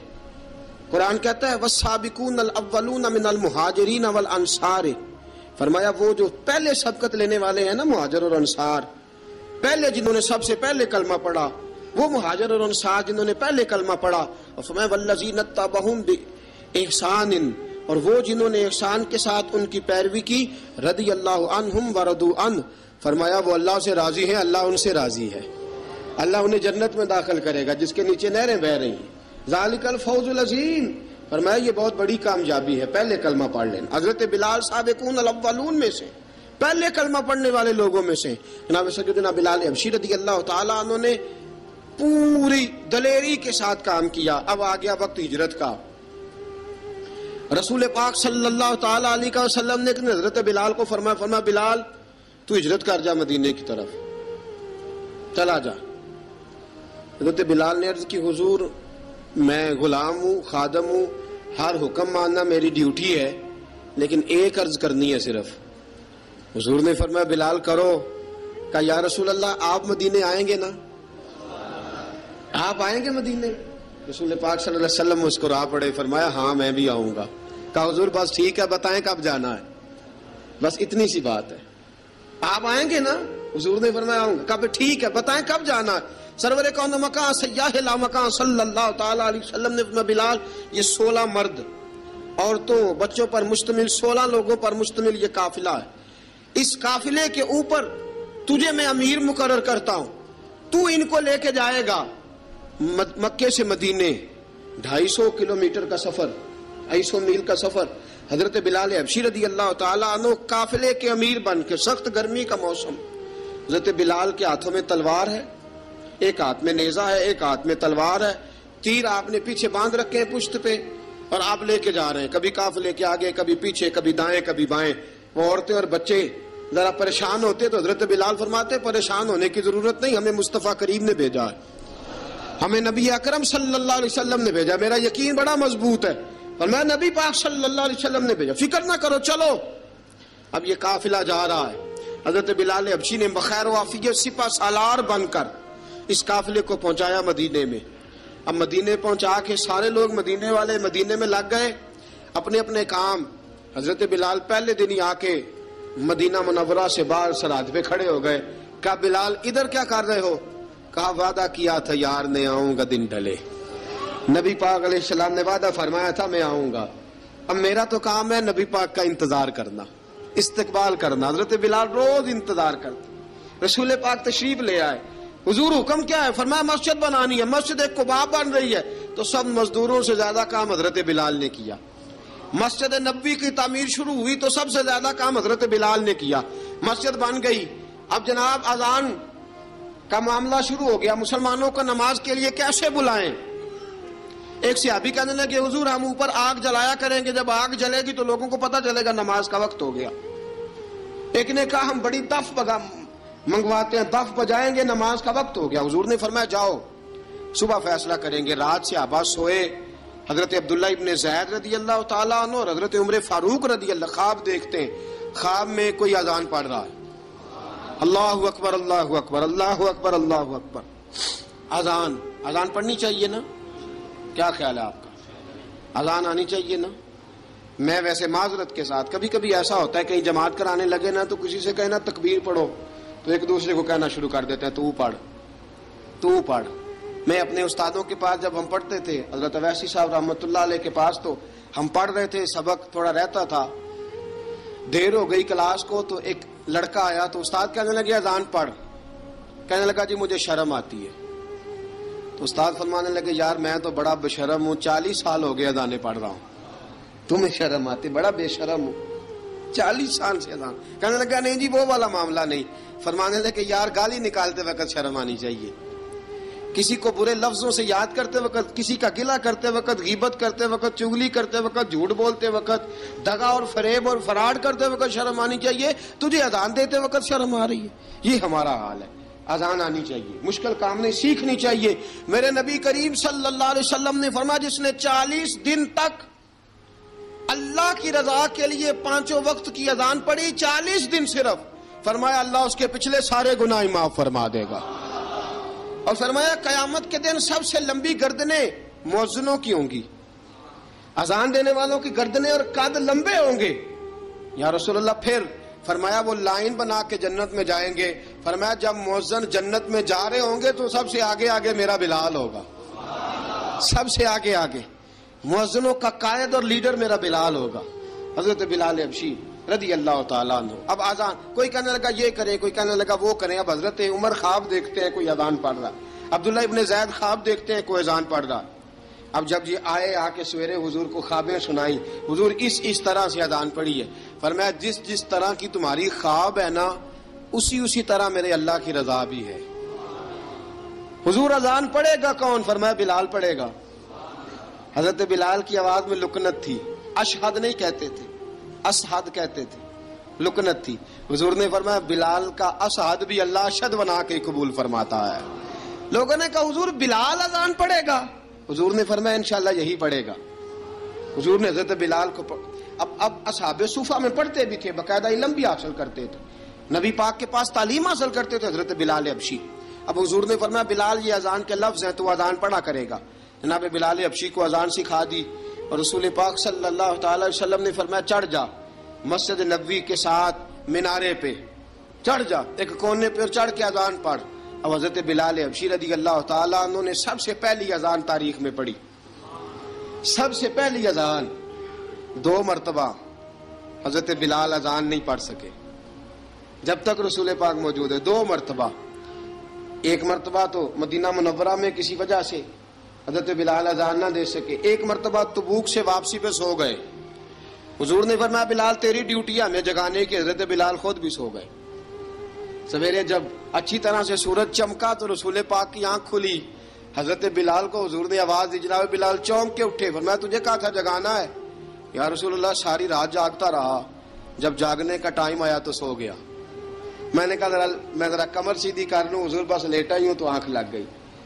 قرآن کہتا ہے والسابقون الاولون من المہاجرین والانصار، فرمایا وہ جو پہلے سبقت لینے والے ہیں نا مہاجر اور انصار، پہلے جنہوں نے سب سے پہلے کلمہ پڑھا، وہ مہاجر اور انصار جنہوں نے پہلے کلمہ پڑھا. اور فرمایا والذین اتبعوہم باحسان، اور وہ جنہوں نے احسان کے ساتھ ان کی پیروی کی، رضی اللہ عنہم ورضوا عنہ، فرمایا وہ اللہ سے راضی ہیں، اللہ ان سے راضی ہے، اللہ انہیں جنت میں داخل کرے گا جس کے نیچے نہریں بہہ رہی ہیں. ذالک الفوز العظیم، فرمایا یہ بہت بڑی کامیابی ہے پہلے کلمہ پڑھ لینا. حضرت بلال سابقون الاولون میں سے، پہلے کلمہ پڑھنے والے لوگوں میں سے. جناب سیدنا بلال حبشی رضی اللہ تعالیٰ عنہ نے پوری دلیری کے ساتھ کام کیا. اب آ گیا وقت ہجرت کا. رسول پاک صلی اللہ تعالیٰ علیہ وسلم نے حضرت بلال کو فرمایا بلال تو ہجرت کر جا مدینے کی طرف، چلا جا. حضرت بلال نے عرض کی حضور میں غلام ہوں، خادم ہوں، ہر حکم ماننا میری ڈیوٹی ہے، لیکن ایک عرض کرنی ہے صرف. حضور نے فرمایا بلال کرو. کہا یا رسول اللہ آپ مدینے آئیں گے نا؟ آپ آئیں گے مدینے؟ رسول پاک صلی اللہ علیہ وسلم مسکرا پڑے، فرمایا ہاں میں بھی آؤں گا. کہا حضور بس ٹھیک ہے، بتائیں کب جانا ہے، بس اتنی سی بات ہے. آپ آئیں گے نا؟ حضور نے فرمایا آؤں گا. کہا ٹھیک ہے، بتائیں کب جانا ہے. سرور کون مکان سیاح لا مکان صلی اللہ تعالیٰ علیہ وسلم نے فرمایا بلال یہ 16 مرد عورتوں بچوں پر مشتمل 16 لوگوں پر مشتمل یہ قافلہ ہے. اس قافلے کے اوپر تجھے میں امیر مقرر کرتا ہوں، تو ان کو لے کے جائے گا مکے سے مدینے. 250 کلومیٹر کا سفر، 250 میل کا سفر. حضرت بلال حبشی رضی اللہ تعالیٰ عنہ قافلے کے امیر بن کے، سخت گرمی کا موسم، حضرت بلال کے ہاتھوں میں تلوار ہے، ایک ہاتھ میں نیزہ ہے، ایک ہاتھ میں تلوار ہے، تیر آپ نے پیچھے باندھ رکھے ہیں پشت پہ، اور آپ لے کے جا رہے ہیں، کبھی قافلے کے آگے، کبھی پیچھے، کبھی دائیں کبھی بائیں. وہ عورتیں اور بچے ذرا پریشان ہوتے تو حضرت بلال فرماتے پریشان ہونے کی ضرورت نہیں، ہمیں مصطفیٰ کریم نے بھیجا ہے، ہمیں نبی اکرم صلی اللہ علیہ وسلم نے بھیجا، میرا یقین بڑا مضبوط ہے، اور میں نبی پاک صلی اللہ علیہ وسلم نے بھیجا، فکر نہ کرو چلو. اب یہ قافلہ جا رہا ہے. حضرت بلال حبشی نے بخیر و عافیت سپہ سالار بن کر اس قافلے کو پہنچایا مدینے میں. اب مدینے پہنچا کے سارے لوگ مدینے والے مدینے میں لگ گئے اپنے اپنے کام. حضرت بلال پہلے دن ہی آ کے مدینہ منورہ سے باہر سرحد پہ کھڑے ہو گئے. کہا بلال ادھر کیا کر رہے ہو؟ کہا وعدہ کیا تھا یار نے آؤں گا دن ڈھلے، نبی پاک علیہ السلام نے وعدہ فرمایا تھا میں آؤں گا. اب میرا تو کام ہے نبی پاک کا انتظار کرنا، استقبال کرنا. حضرت بلال روز انتظار کرتے. رسول پاک تشریف لے آئے. حضور حکم کیا ہے؟ فرمایا مسجد بنانی ہے. مسجد ایک قباء بن رہی ہے. تو سب مزدوروں سے زیادہ کام حضرت بلال نے کیا. مسجد نبوی کی تعمیر شروع ہوئی تو سب سے زیادہ کام حضرت بلال نے کیا. مسجد بن گئی. اب جناب اذان کا معاملہ شروع ہو گیا، مسلمانوں کو نماز کے لیے کیسے بلائیں؟ ایک صحابی کہنے لگے حضور ہم اوپر آگ جلایا کریں گے، جب آگ جلے گی تو لوگوں کو پتہ چلے گا نماز کا وقت ہو گیا. ایک نے کہا ہم بڑی دف منگواتے ہیں، دف بجائیں گے، نماز کا وقت ہو گیا. حضور نے فرمایا جاؤ صبح فیصلہ کریں گے. رات سے صحابہ سوئے. حضرت عبداللہ ابن زید رضی اللہ تعالیٰ عنہ اور حضرت عمر فاروق رضی اللہ خواب دیکھتے ہیں. خواب میں کوئی اذان پڑھ رہا ہے، اللہ اکبر اللہ اکبر اللہ اکبر اللہ اکبر. اذان پڑھنی چاہیے نا؟ کیا خیال ہے آپ کا؟ اذان آنی چاہیے نا؟ میں ویسے معذرت کے ساتھ کبھی کبھی ایسا ہوتا ہے کہیں جماعت کرانے لگے نا تو کسی سے کہنا تکبیر پڑھو تو ایک دوسرے کو کہنا شروع کر دیتے ہیں تو پڑھ. میں اپنے استادوں کے پاس جب ہم پڑھتے تھے حضرت اویسی صاحب رحمۃ اللہ علیہ کے پاس تو ہم پڑھ رہے تھے, سبق تھوڑا رہتا تھا, دیر ہو گئی کلاس کو تو ایک لڑکا آیا تو استاد کہنے لگے اذان پڑھ. کہنے لگا جی مجھے شرم آتی ہے. تو استاد فرمانے لگے یار میں تو بڑا بے شرم ہوں, 40 سال ہو گئے اذانیں پڑھ رہا ہوں, تمہیں شرم آتی؟ بڑا بے شرم ہوں, 40 سال سے اذان. کہنے لگا نہیں جی وہ والا معاملہ نہیں. فرمانے لگے یار گالی نکالتے وقت شرم آنی چاہیے, کسی کو برے لفظوں سے یاد کرتے وقت, کسی کا گلہ کرتے وقت, غیبت کرتے وقت, چغلی کرتے وقت, جھوٹ بولتے وقت, دغا اور فریب اور فراڈ کرتے وقت شرم آنی چاہیے. تجھے اذان دیتے وقت شرم آ رہی ہے. یہ ہمارا حال ہے. اذان آنی چاہیے, مشکل کام نہیں, سیکھنی چاہیے. میرے نبی کریم صلی اللہ علیہ وسلم نے فرمایا جس نے 40 دن تک اللہ کی رضا کے لیے 5 وقت کی اذان پڑھی, 40 دن صرف, فرمایا اللہ اس کے پچھلے سارے گناہ معاف فرما دے گا. اور فرمایا قیامت کے دن سب سے لمبی گردنیں مؤذنوں کی ہوں گی, اذان دینے والوں کی گردنیں اور قد لمبے ہوں گے. یا رسول اللہ پھر؟ فرمایا وہ لائن بنا کے جنت میں جائیں گے. فرمایا جب مؤذن جنت میں جا رہے ہوں گے تو سب سے آگے آگے میرا بلال ہوگا, سب سے آگے آگے مؤذنوں کا قائد اور لیڈر میرا بلال ہوگا, حضرت بلال حبشی رضی اللہ تعالیٰ عنہ. اب اذان کوئی کہنے لگا یہ کریں, کوئی کہنے لگا وہ کریں. اب حضرت عمر خواب دیکھتے ہیں کوئی اذان پڑھ رہا, عبداللہ ابن زید خواب دیکھتے ہیں کوئی اذان پڑھ رہا. اب جب یہ آئے آ کے سویرے حضور کو خوابیں سنائی, حضور اس طرح سے اذان پڑھی ہے. فرمایا جس طرح کی تمہاری خواب ہے نا اسی طرح میرے اللہ کی رضا بھی ہے. حضور اذان پڑھے گا کون؟ فرمایا بلال پڑھے گا. حضرت بلال کی آواز میں لکنت تھی, اشہد نہیں کہتے تھے, اسحد کہتے تھے, لکنت تھی. حضور نے فرمایا بلال کا اسحد بھی اللہ اشہد بنا کے قبول فرماتا ہے. لوگوں نے کہا حضور بلال اذان پڑھے گا؟ حضور نے فرمایا انشاءاللہ یہی پڑھے گا. حضور نے حضرت بلال کو اب اصحاب صوفہ میں پڑھتے بھی تھے, باقاعدہ علم بھی حاصل کرتے تھے, نبی پاک کے پاس تعلیم حاصل کرتے تھے, حضرت بلال حبشی. اب حضور نے فرمایا بلال یہ اذان کے لفظ ہیں تو اذان پڑھا کرے گا. جناب بلال حبشی کو اذان سکھا دی اور رسول پاک صلی اللہ تعالی علیہ وسلم نے فرمایا چڑھ جا مسجد نبوی کے ساتھ مینارے پہ, چڑھ جا ایک کونے پہ اور چڑھ کے اذان پڑھ. اب حضرت بلال حبشی رضی اللہ تعالیٰ عنہ نے سب سے پہلی اذان تاریخ میں پڑھی, سب سے پہلی اذان. 2 مرتبہ حضرت بلال اذان نہیں پڑھ سکے جب تک رسول پاک موجود ہے. 2 مرتبہ, ایک مرتبہ تو مدینہ منورہ میں کسی وجہ سے حضرت بلال اذان نہ دے سکے, ایک مرتبہ تبوک سے واپسی پہ سو گئے. حضور نے فرمایا بلال تیری ڈیوٹی ہے ہمیں جگانے کی. حضرت بلال خود بھی سو گئے. سویرے جب اچھی طرح سے سورج چمکا تو رسول پاک کی آنکھ کھلی. حضرت بلال کو حضور نے آواز دی, جناب بلال چونک کے اٹھے. فرمایا تجھے کہا تھا جگانا ہے. یا رسول اللہ ساری رات جاگتا رہا, جب جاگنے کا ٹائم آیا تو سو گیا. میں نے کہا میں ذرا کمر سیدھی کر لوں. حضور بس لیٹا ہی ہوں تو آنکھ لگ گئی,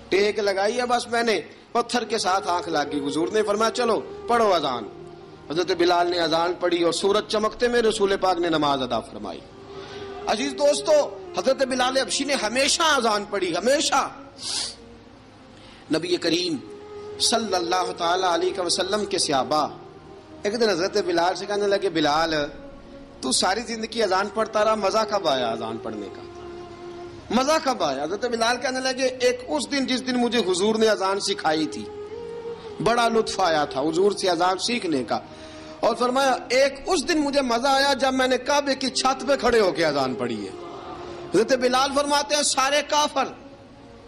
ٹیک لگائی ہے بس میں نے, پتھر کے ساتھ آنکھ لگ گئی. حضور نے فرمایا چلو پڑھو اذان. حضرت بلال نے اذان پڑھی اور سورج چمکتے میں رسول پاک نے نماز ادا فرمائی. عزیز دوستو حضرت بلال حبشی نے ہمیشہ اذان پڑھی, ہمیشہ. نبی کریم صلی اللہ تعالی علیہ وسلم کے صحابہ ایک دن حضرت بلال سے کہنے لگے بلال تو ساری زندگی اذان پڑھتا رہا, مزہ کب آیا اذان پڑھنے کا, مزہ کب آیا؟ حضرت بلال کہنے لگے ایک اس دن جس دن مجھے حضور نے اذان سکھائی تھی بڑا لطف آیا تھا حضور سے اذان سیکھنے کا. اور فرمایا ایک اس دن مجھے مزہ آیا جب میں نے کعبے کی چھت پہ کھڑے ہو کے اذان پڑھی ہے. حضرت بلال فرماتے ہیں سارے کافر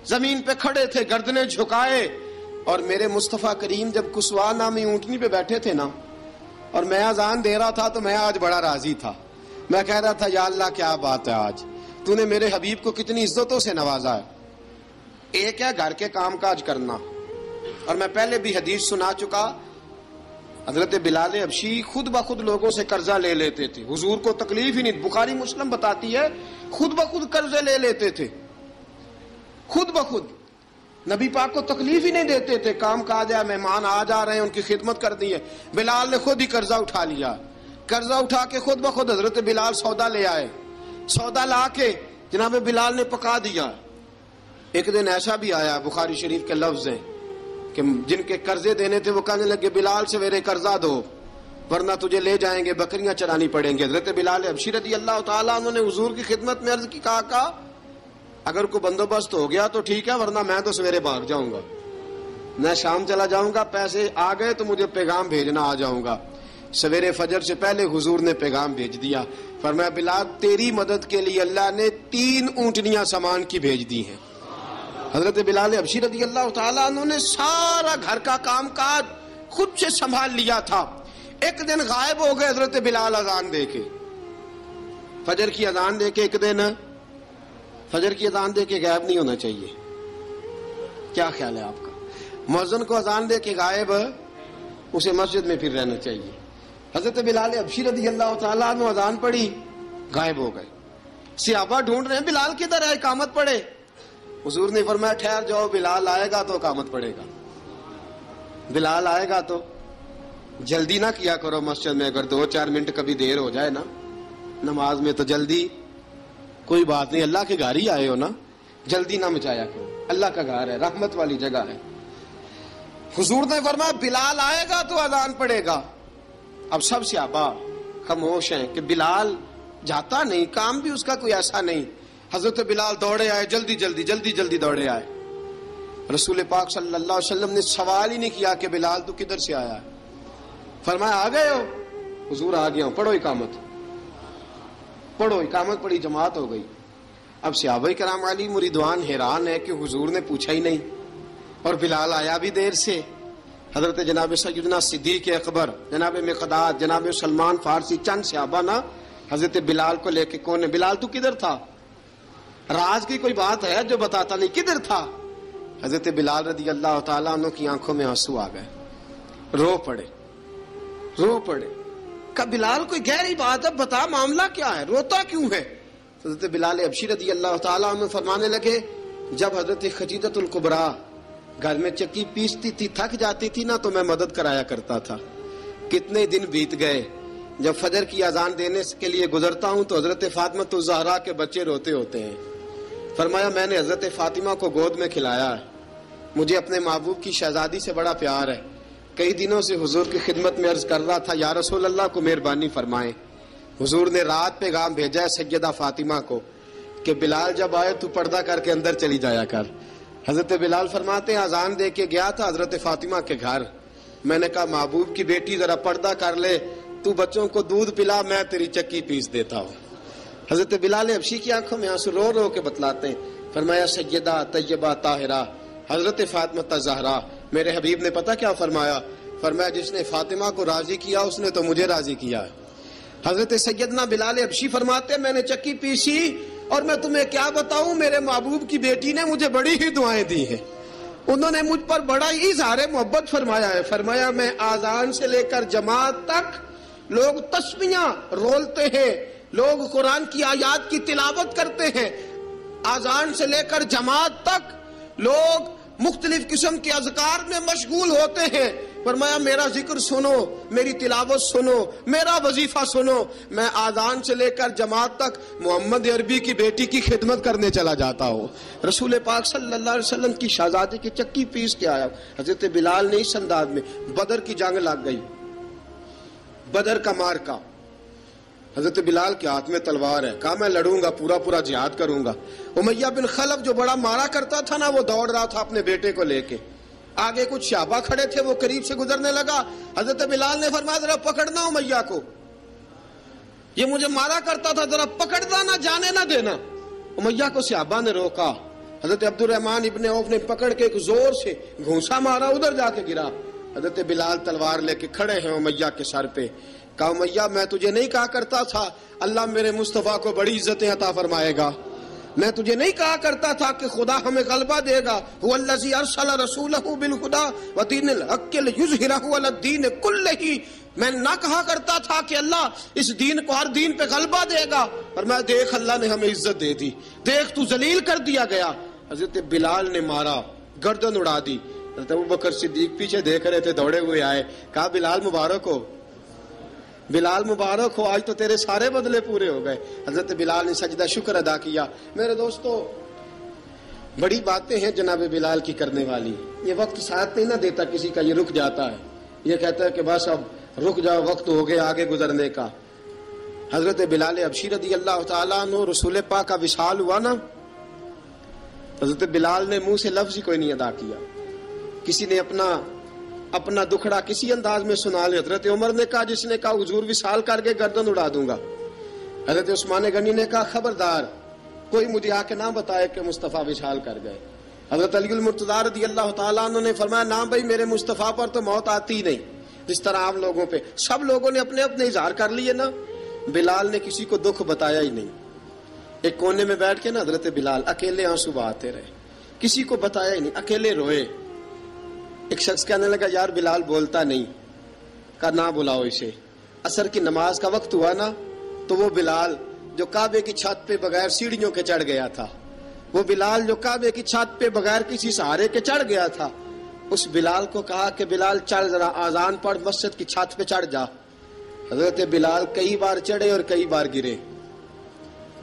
زمین پہ کھڑے تھے گردنیں جھکائے, اور میرے مصطفیٰ کریم جب کسوا نامی اونٹنی پہ بیٹھے تھے نا اور میں اذان دے رہا تھا تو میں آج بڑا راضی تھا. میں کہہ رہا تھا یا اللہ کیا بات ہے, آج تو نے میرے حبیب کو کتنی عزتوں سے نوازا ہے. ایک ہے گھر کے کام کاج کرنا, اور میں پہلے بھی حدیث سنا چکا, حضرت بلال حبشی خود بخود لوگوں سے قرضہ لے لیتے تھے, حضور کو تکلیف ہی نہیں. بخاری مسلم بتاتی ہے خود بخود قرضے لے لیتے تھے, خود بخود, نبی پاک کو تکلیف ہی نہیں دیتے تھے. کام کاج ہے, مہمان آ جا رہے ہیں, ان کی خدمت کرنی ہے. بلال نے خود ہی قرضہ اٹھا لیا, قرضہ اٹھا کے خود بخود حضرت بلال سودا لے آئے, سودا لا کے جناب بلال نے پکا دیا. ایک دن ایسا بھی آیا، بخاری شریف کے لفظ ہیں کہ جن کے قرضے دینے تھے وہ کہنے لگے بلال سویرے قرضہ دو ورنہ تجھے لے جائیں گے، بکریاں چرانی پڑیں گے۔ حضرت بلال حبشی رضی اللہ تعالیٰ عنہ نے حضور کی خدمت میں عرض کی، کہا اگر کوئی بندوبست ہو گیا تو ٹھیک ہے، ورنہ میں تو سویرے بھاگ جاؤں گا، میں شام چلا جاؤں گا، پیسے آ گئے تو مجھے پیغام بھیجنا، آ جاؤں گا۔ سویرے فجر سے پہلے حضور نے پیغام بھیج دیا، فرمایا بلال تیری مدد کے لیے اللہ نے 3 اونٹنیاں سامان کی بھیج دی ہیں۔ حضرت بلال حبشی رضی اللہ تعالیٰ عنہ نے سارا گھر کا کام کاج خود سے سنبھال لیا تھا۔ ایک دن غائب ہو گئے حضرت بلال اذان دے کے، فجر کی اذان دے کے، ایک دن فجر کی اذان دے کے غائب نہیں ہونا چاہیے، کیا خیال ہے آپ کا؟ مؤذن کو اذان دے کے غائب، اسے مسجد میں پھر رہنا چاہیے۔ حضرت بلال حبشی رضی اللہ تعالیٰ عنہ اذان پڑھی، غائب ہو گئے، صحابہ ڈھونڈ رہے ہیں بلال کدھر ہے، اقامت پڑھے۔ حضور نے فرمایا ٹھہر جاؤ، بلال آئے گا تو اقامت پڑھے گا، بلال آئے گا تو جلدی نہ کیا کرو مسجد میں، اگر 2-4 منٹ کبھی دیر ہو جائے نا نماز میں تو جلدی کوئی بات نہیں، اللہ کے گھر ہی آئے ہو نا، جلدی نہ مچایا کرو، اللہ کا گھر ہے، رحمت والی جگہ ہے۔ حضور نے فرمایا بلال آئے گا تو اذان پڑے گا۔ اب سب صحابہ خاموش ہیں کہ بلال جاتا نہیں، کام بھی اس کا کوئی ایسا نہیں۔ حضرت بلال دوڑے آئے، جلدی دوڑے آئے۔ رسول پاک صلی اللہ علیہ وسلم نے سوال ہی نہیں کیا کہ بلال تو کدھر سے آیا ہے، فرمایا آ گئے ہو؟ حضور آ گیا ہوں، پڑھو اقامت، پڑھو اقامت پڑھی، جماعت ہو گئی۔ اب صحابہ کرام علی مریدوان حیران ہے کہ حضور نے پوچھا ہی نہیں اور بلال آیا بھی دیر سے۔ حضرت جناب سیدنا صدیق اکبر، جناب مقداد، جناب سلمان فارسی، چند صحابہ نا حضرت بلال کو لے کے، کون ہے بلال تو کدھر تھا؟ راز کی کوئی بات ہے جو بتاتا نہیں، کدھر تھا؟ حضرت بلال رضی اللہ تعالیٰ عنہ کی آنکھوں میں آنسو آ گئے، رو پڑے۔ کہ بلال کوئی گہری بات ہے، بتا معاملہ کیا ہے، روتا کیوں ہے؟ حضرت بلال حبشی رضی اللہ تعالیٰ عنہ فرمانے لگے جب حضرت خدیجہ الکبریٰ گھر میں چکی پیستی تھی، تھک جاتی تھی نا تو میں مدد کرایا کرتا تھا۔ کتنے دن بیت گئے، جب فجر کی اذان دینے کے لیے گزرتا ہوں تو حضرت فاطمہ الزہرا کے بچے روتے ہوتے ہیں۔ فرمایا میں نے حضرت فاطمہ کو گود میں کھلایا ہے، مجھے اپنے محبوب کی شہزادی سے بڑا پیار ہے۔ کئی دنوں سے حضور کی خدمت میں عرض کر رہا تھا یا رسول اللہ کو مہربانی فرمائیں۔ حضور نے رات پیغام بھیجا ہے سیدہ فاطمہ کو کہ بلال جب آئے تو پردہ کر کے اندر چلی جایا کر۔ حضرت بلال فرماتے ہیں اذان دے کے گیا تھا حضرت فاطمہ کے گھر، میں نے کہا محبوب کی بیٹی ذرا پردہ کر لے، تو بچوں کو دودھ پلا، میں تیری چکی پیس دیتا ہوں۔ حضرت بلال حبشی کی آنکھوں میں آنسو رو رو کے بتلاتے ہیں، فرمایا سیدہ طیبہ طاہرہ حضرت فاطمہ الزہرا، میرے حبیب نے پتہ کیا فرمایا؟ فرمایا جس نے فاطمہ کو راضی کیا اس نے تو مجھے راضی کیا ہے۔ حضرت سیدنا بلال حبشی فرماتے میں نے چکی پیسی اور میں تمہیں کیا بتاؤں، میرے محبوب کی بیٹی نے مجھے بڑی ہی دعائیں دی ہیں، انہوں نے مجھ پر بڑا ہی اظہار محبت فرمایا ہے۔ فرمایا میں آذان سے لے کر جماعت تک لوگ تسبیحاں رولتے ہیں، لوگ قرآن کی آیات کی تلاوت کرتے ہیں، آذان سے لے کر جماعت تک لوگ مختلف قسم کے اذکار میں مشغول ہوتے ہیں۔ فرمایا میرا ذکر سنو، میری تلاوت سنو، میرا وظیفہ سنو، میں آذان سے لے کر جماعت تک محمد عربی کی بیٹی کی خدمت کرنے چلا جاتا ہوں۔ رسول پاک صلی اللہ علیہ وسلم کی شہزادی کی چکی پیس کے آیا۔ حضرت بلال نے اس انداز میں، بدر کی جنگ لگ گئی، بدر کا مارکا، حضرت بلال کے ہاتھ میں تلوار ہے، کہا میں لڑوں گا، پورا جہاد کروں گا۔ امیہ بن خلف جو بڑا مارا کرتا تھا نا، وہ دوڑ رہا تھا اپنے بیٹے کو لے کے، آگے کچھ صحابہ کھڑے تھے، وہ قریب سے گزرنے لگا، حضرت بلال نے فرمایا ذرا پکڑنا امیہ کو، یہ مجھے مارا کرتا تھا، ذرا پکڑنا، نہ جانے نہ دینا۔ امیہ کو صحابہ نے روکا، حضرت عبد الرحمن ابن عوف نے پکڑ کے ایک زور سے گھونسا مارا، ادھر جا کے گرا۔ حضرت بلال تلوار لے کے کھڑے ہیں امیہ کے سر پہ، کہا امیہ میں تجھے نہیں کہا کرتا تھا اللہ میرے مصطفیٰ کو بڑی عزتیں عطا فرمائے گا، میں تجھے نہیں کہا کرتا تھا کہ خدا ہمیں غلبہ دے گا، هو الذی ارسل رسولہ بالہدی ودین الحق لیظہرہ علی الدین کلہ، میں نہ کہا کرتا تھا کہ اللہ اس دین کو ہر دین پہ غلبہ دے گا، پر میں دیکھ اللہ نے ہمیں عزت دے دی، دیکھ تو ذلیل کر دیا گیا۔ حضرت بلال نے مارا، گردن اڑا دی۔ حضرت ابوبکر صدیق پیچھے دیکھ رہے تھے، دوڑے ہوئے آئے، کہا بلال مبارک ہو، بلال مبارک ہو، آج تو تیرے سارے بدلے پورے ہو گئے۔ حضرت بلال نے سجدہ شکر ادا کیا۔ میرے دوستو بڑی باتیں ہیں جناب بلال کی کرنے والی. یہ وقت ساتھ نہیں نہ دیتا کسی کا, یہ رک جاتا ہے, یہ کہتا ہے کہ بس اب رک جاؤ, وقت ہو گیا آگے گزرنے کا. حضرت بلال حبشی رضی اللہ تعالیٰ عنہ, رسول پاک کا وصال ہوا نا, حضرت بلال نے منہ سے لفظ ہی کوئی نہیں ادا کیا. کسی نے اپنا دکھڑا کسی انداز میں سنا لیا. حضرت عمر نے کہا, جس نے کہا حضور وصال کر کے گردن اڑا دوں گا. حضرت عثمان غنی نے کہا خبردار کوئی مجھے آ کے نہ بتائے کہ مصطفیٰ وصال کر گئے. حضرت علی المرتضیٰ رضی اللہ تعالیٰ عنہ نے فرمایا نہ بھائی, میرے مصطفیٰ پر تو موت آتی ہی نہیں جس طرح عام لوگوں پہ. سب لوگوں نے اپنے اپنے اظہار کر لیے نا, بلال نے کسی کو دکھ بتایا ہی نہیں. ایک کونے میں بیٹھ کے نا حضرت بلال اکیلے آنسو بہاتے رہے, کسی کو بتایا ہی نہیں, اکیلے روئے. ایک شخص کہنے لگا یار بلال بولتا نہیں. کہا نہ بلاؤ اسے. عصر کی نماز کا وقت ہوا نا, تو وہ بلال جو کعبے کی چھت پہ بغیر سیڑھیوں کے چڑھ گیا تھا, وہ بلال جو کعبے کی چھت پہ بغیر کسی سہارے کے چڑھ گیا تھا, اس بلال کو کہا کہ بلال چڑھ ذرا, آذان پڑھ, مسجد کی چھت پہ چڑھ جا. حضرت بلال کئی بار چڑھے اور کئی بار گرے,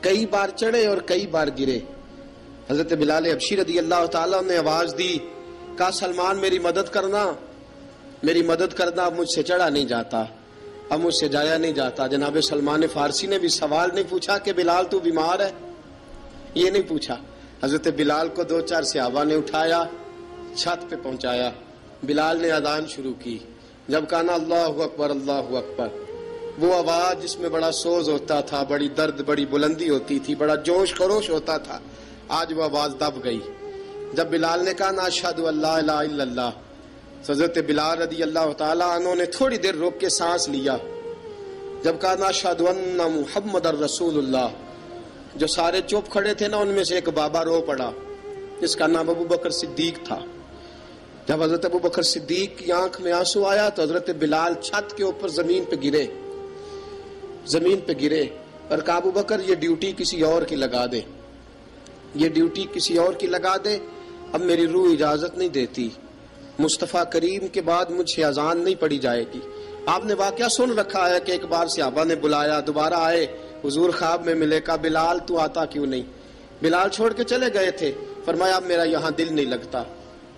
کئی بار چڑھے اور کئی بار گرے. حضرت بلال حبشی رضی اللہ تعالیٰ نے آواز دی, کہا سلمان میری مدد کرنا, میری مدد کرنا, اب مجھ سے چڑھا نہیں جاتا, اب مجھ سے جایا نہیں جاتا. جناب سلمان فارسی نے بھی سوال نہیں پوچھا کہ بلال تو بیمار ہے, یہ نہیں پوچھا. حضرت بلال کو 2-4 صحابہ نے اٹھایا, چھت پہ پہنچایا. بلال نے اذان شروع کی. جب کہا نا اللہ اکبر اللہ اکبر, وہ آواز جس میں بڑا سوز ہوتا تھا, بڑی درد, بڑی بلندی ہوتی تھی, بڑا جوش خروش ہوتا تھا, آج وہ آواز دب گئی. جب بلال نے کہا نا اشہد ان لا الہ الا اللہ, حضرت بلال رضی اللہ تعالیٰ عنہ نے تھوڑی دیر روک کے سانس لیا. جب کہا نا اشہد ان محمد الرسول اللہ, جو سارے چپ کھڑے تھے نا ان میں سے ایک بابا رو پڑا, جس کا نام ابو بکر صدیق تھا. جب حضرت ابو بکر صدیق کی آنکھ میں آنسو آیا تو حضرت بلال چھت کے اوپر زمین پہ گرے, زمین پہ گرے اور کہا ابو بکر یہ ڈیوٹی کسی اور کی لگا دے, یہ ڈیوٹی کسی اور کی لگا دے, اب میری روح اجازت نہیں دیتی, مصطفیٰ کریم کے بعد مجھ سے اذان نہیں پڑھی جائے گی. آپ نے واقعہ سن رکھا ہے کہ ایک بار صحابہ نے بلایا, دوبارہ آئے, حضور خواب میں ملے, کہا بلال تو آتا کیوں نہیں. بلال چھوڑ کے چلے گئے تھے, فرمایا اب میرا یہاں دل نہیں لگتا.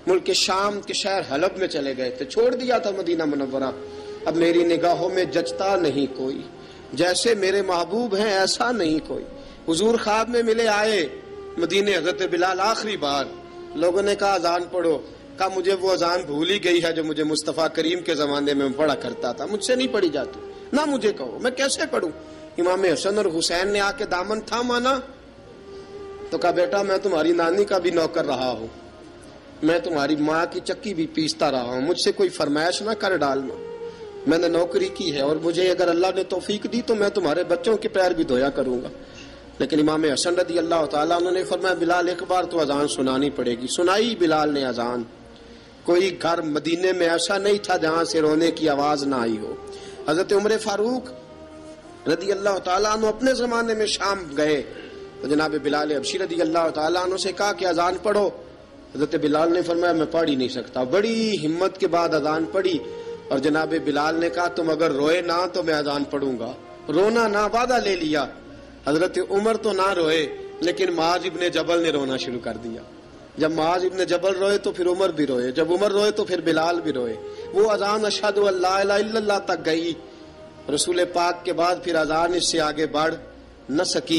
ملک شام کے شہر حلب میں چلے گئے تھے, چھوڑ دیا تھا مدینہ منورہ, اب میری نگاہوں میں جچتا نہیں کوئی, جیسے میرے محبوب ہیں ایسا نہیں کوئی. حضور خواب میں ملے, آئے مدینے. حضرت بلال آخری بار, لوگوں نے کہا اذان پڑھو, کہا مجھے وہ اذان بھول ہی گئی ہے جو مجھے مصطفیٰ کریم کے زمانے میں پڑھا کرتا تھا, مجھ سے نہیں پڑھی جاتی, نہ مجھے کہو, میں کیسے پڑھوں. امام حسن اور حسین نے آ کے دامن تھاما نا, تو کہا بیٹا میں تمہاری نانی کا بھی نوکر رہا ہوں, میں تمہاری ماں کی چکی بھی پیستا رہا ہوں, مجھ سے کوئی فرمائش نہ کر ڈالنا, میں نے نوکری کی ہے, اور مجھے اگر اللہ نے توفیق دی تو میں تمہارے بچوں کے پیر بھی دھویا کروں گا. لیکن امام حسن رضی اللہ تعالیٰ عنہ نے فرمایا بلال ایک بار تو اذان سنانی پڑے گی. سنائی بلال نے اذان. کوئی گھر مدینے میں ایسا نہیں تھا جہاں سے رونے کی آواز نہ آئی ہو. حضرت عمر فاروق رضی اللہ تعالیٰ عنہ اپنے زمانے میں شام گئے تو جناب بلال حبشی رضی اللہ تعالیٰ عنہ سے کہا کہ اذان پڑھو. حضرت بلال نے فرمایا میں پڑھ ہی نہیں سکتا. بڑی ہمت کے بعد اذان پڑھی, اور جناب بلال نے کہا تم اگر روئے نہ تو میں اذان پڑھوں گا. رونا نہ, وعدہ لے لیا. حضرت عمر تو نہ روئے, لیکن معاذ ابن جبل نے رونا شروع کر دیا. جب معاذ ابن جبل روئے تو پھر عمر بھی روئے, جب عمر روئے تو پھر بلال بھی روئے. وہ اذان اشہد ان لا الہ الا اللہ تک گئی. رسول پاک کے بعد پھر اذان اس سے آگے بڑھ نہ سکی.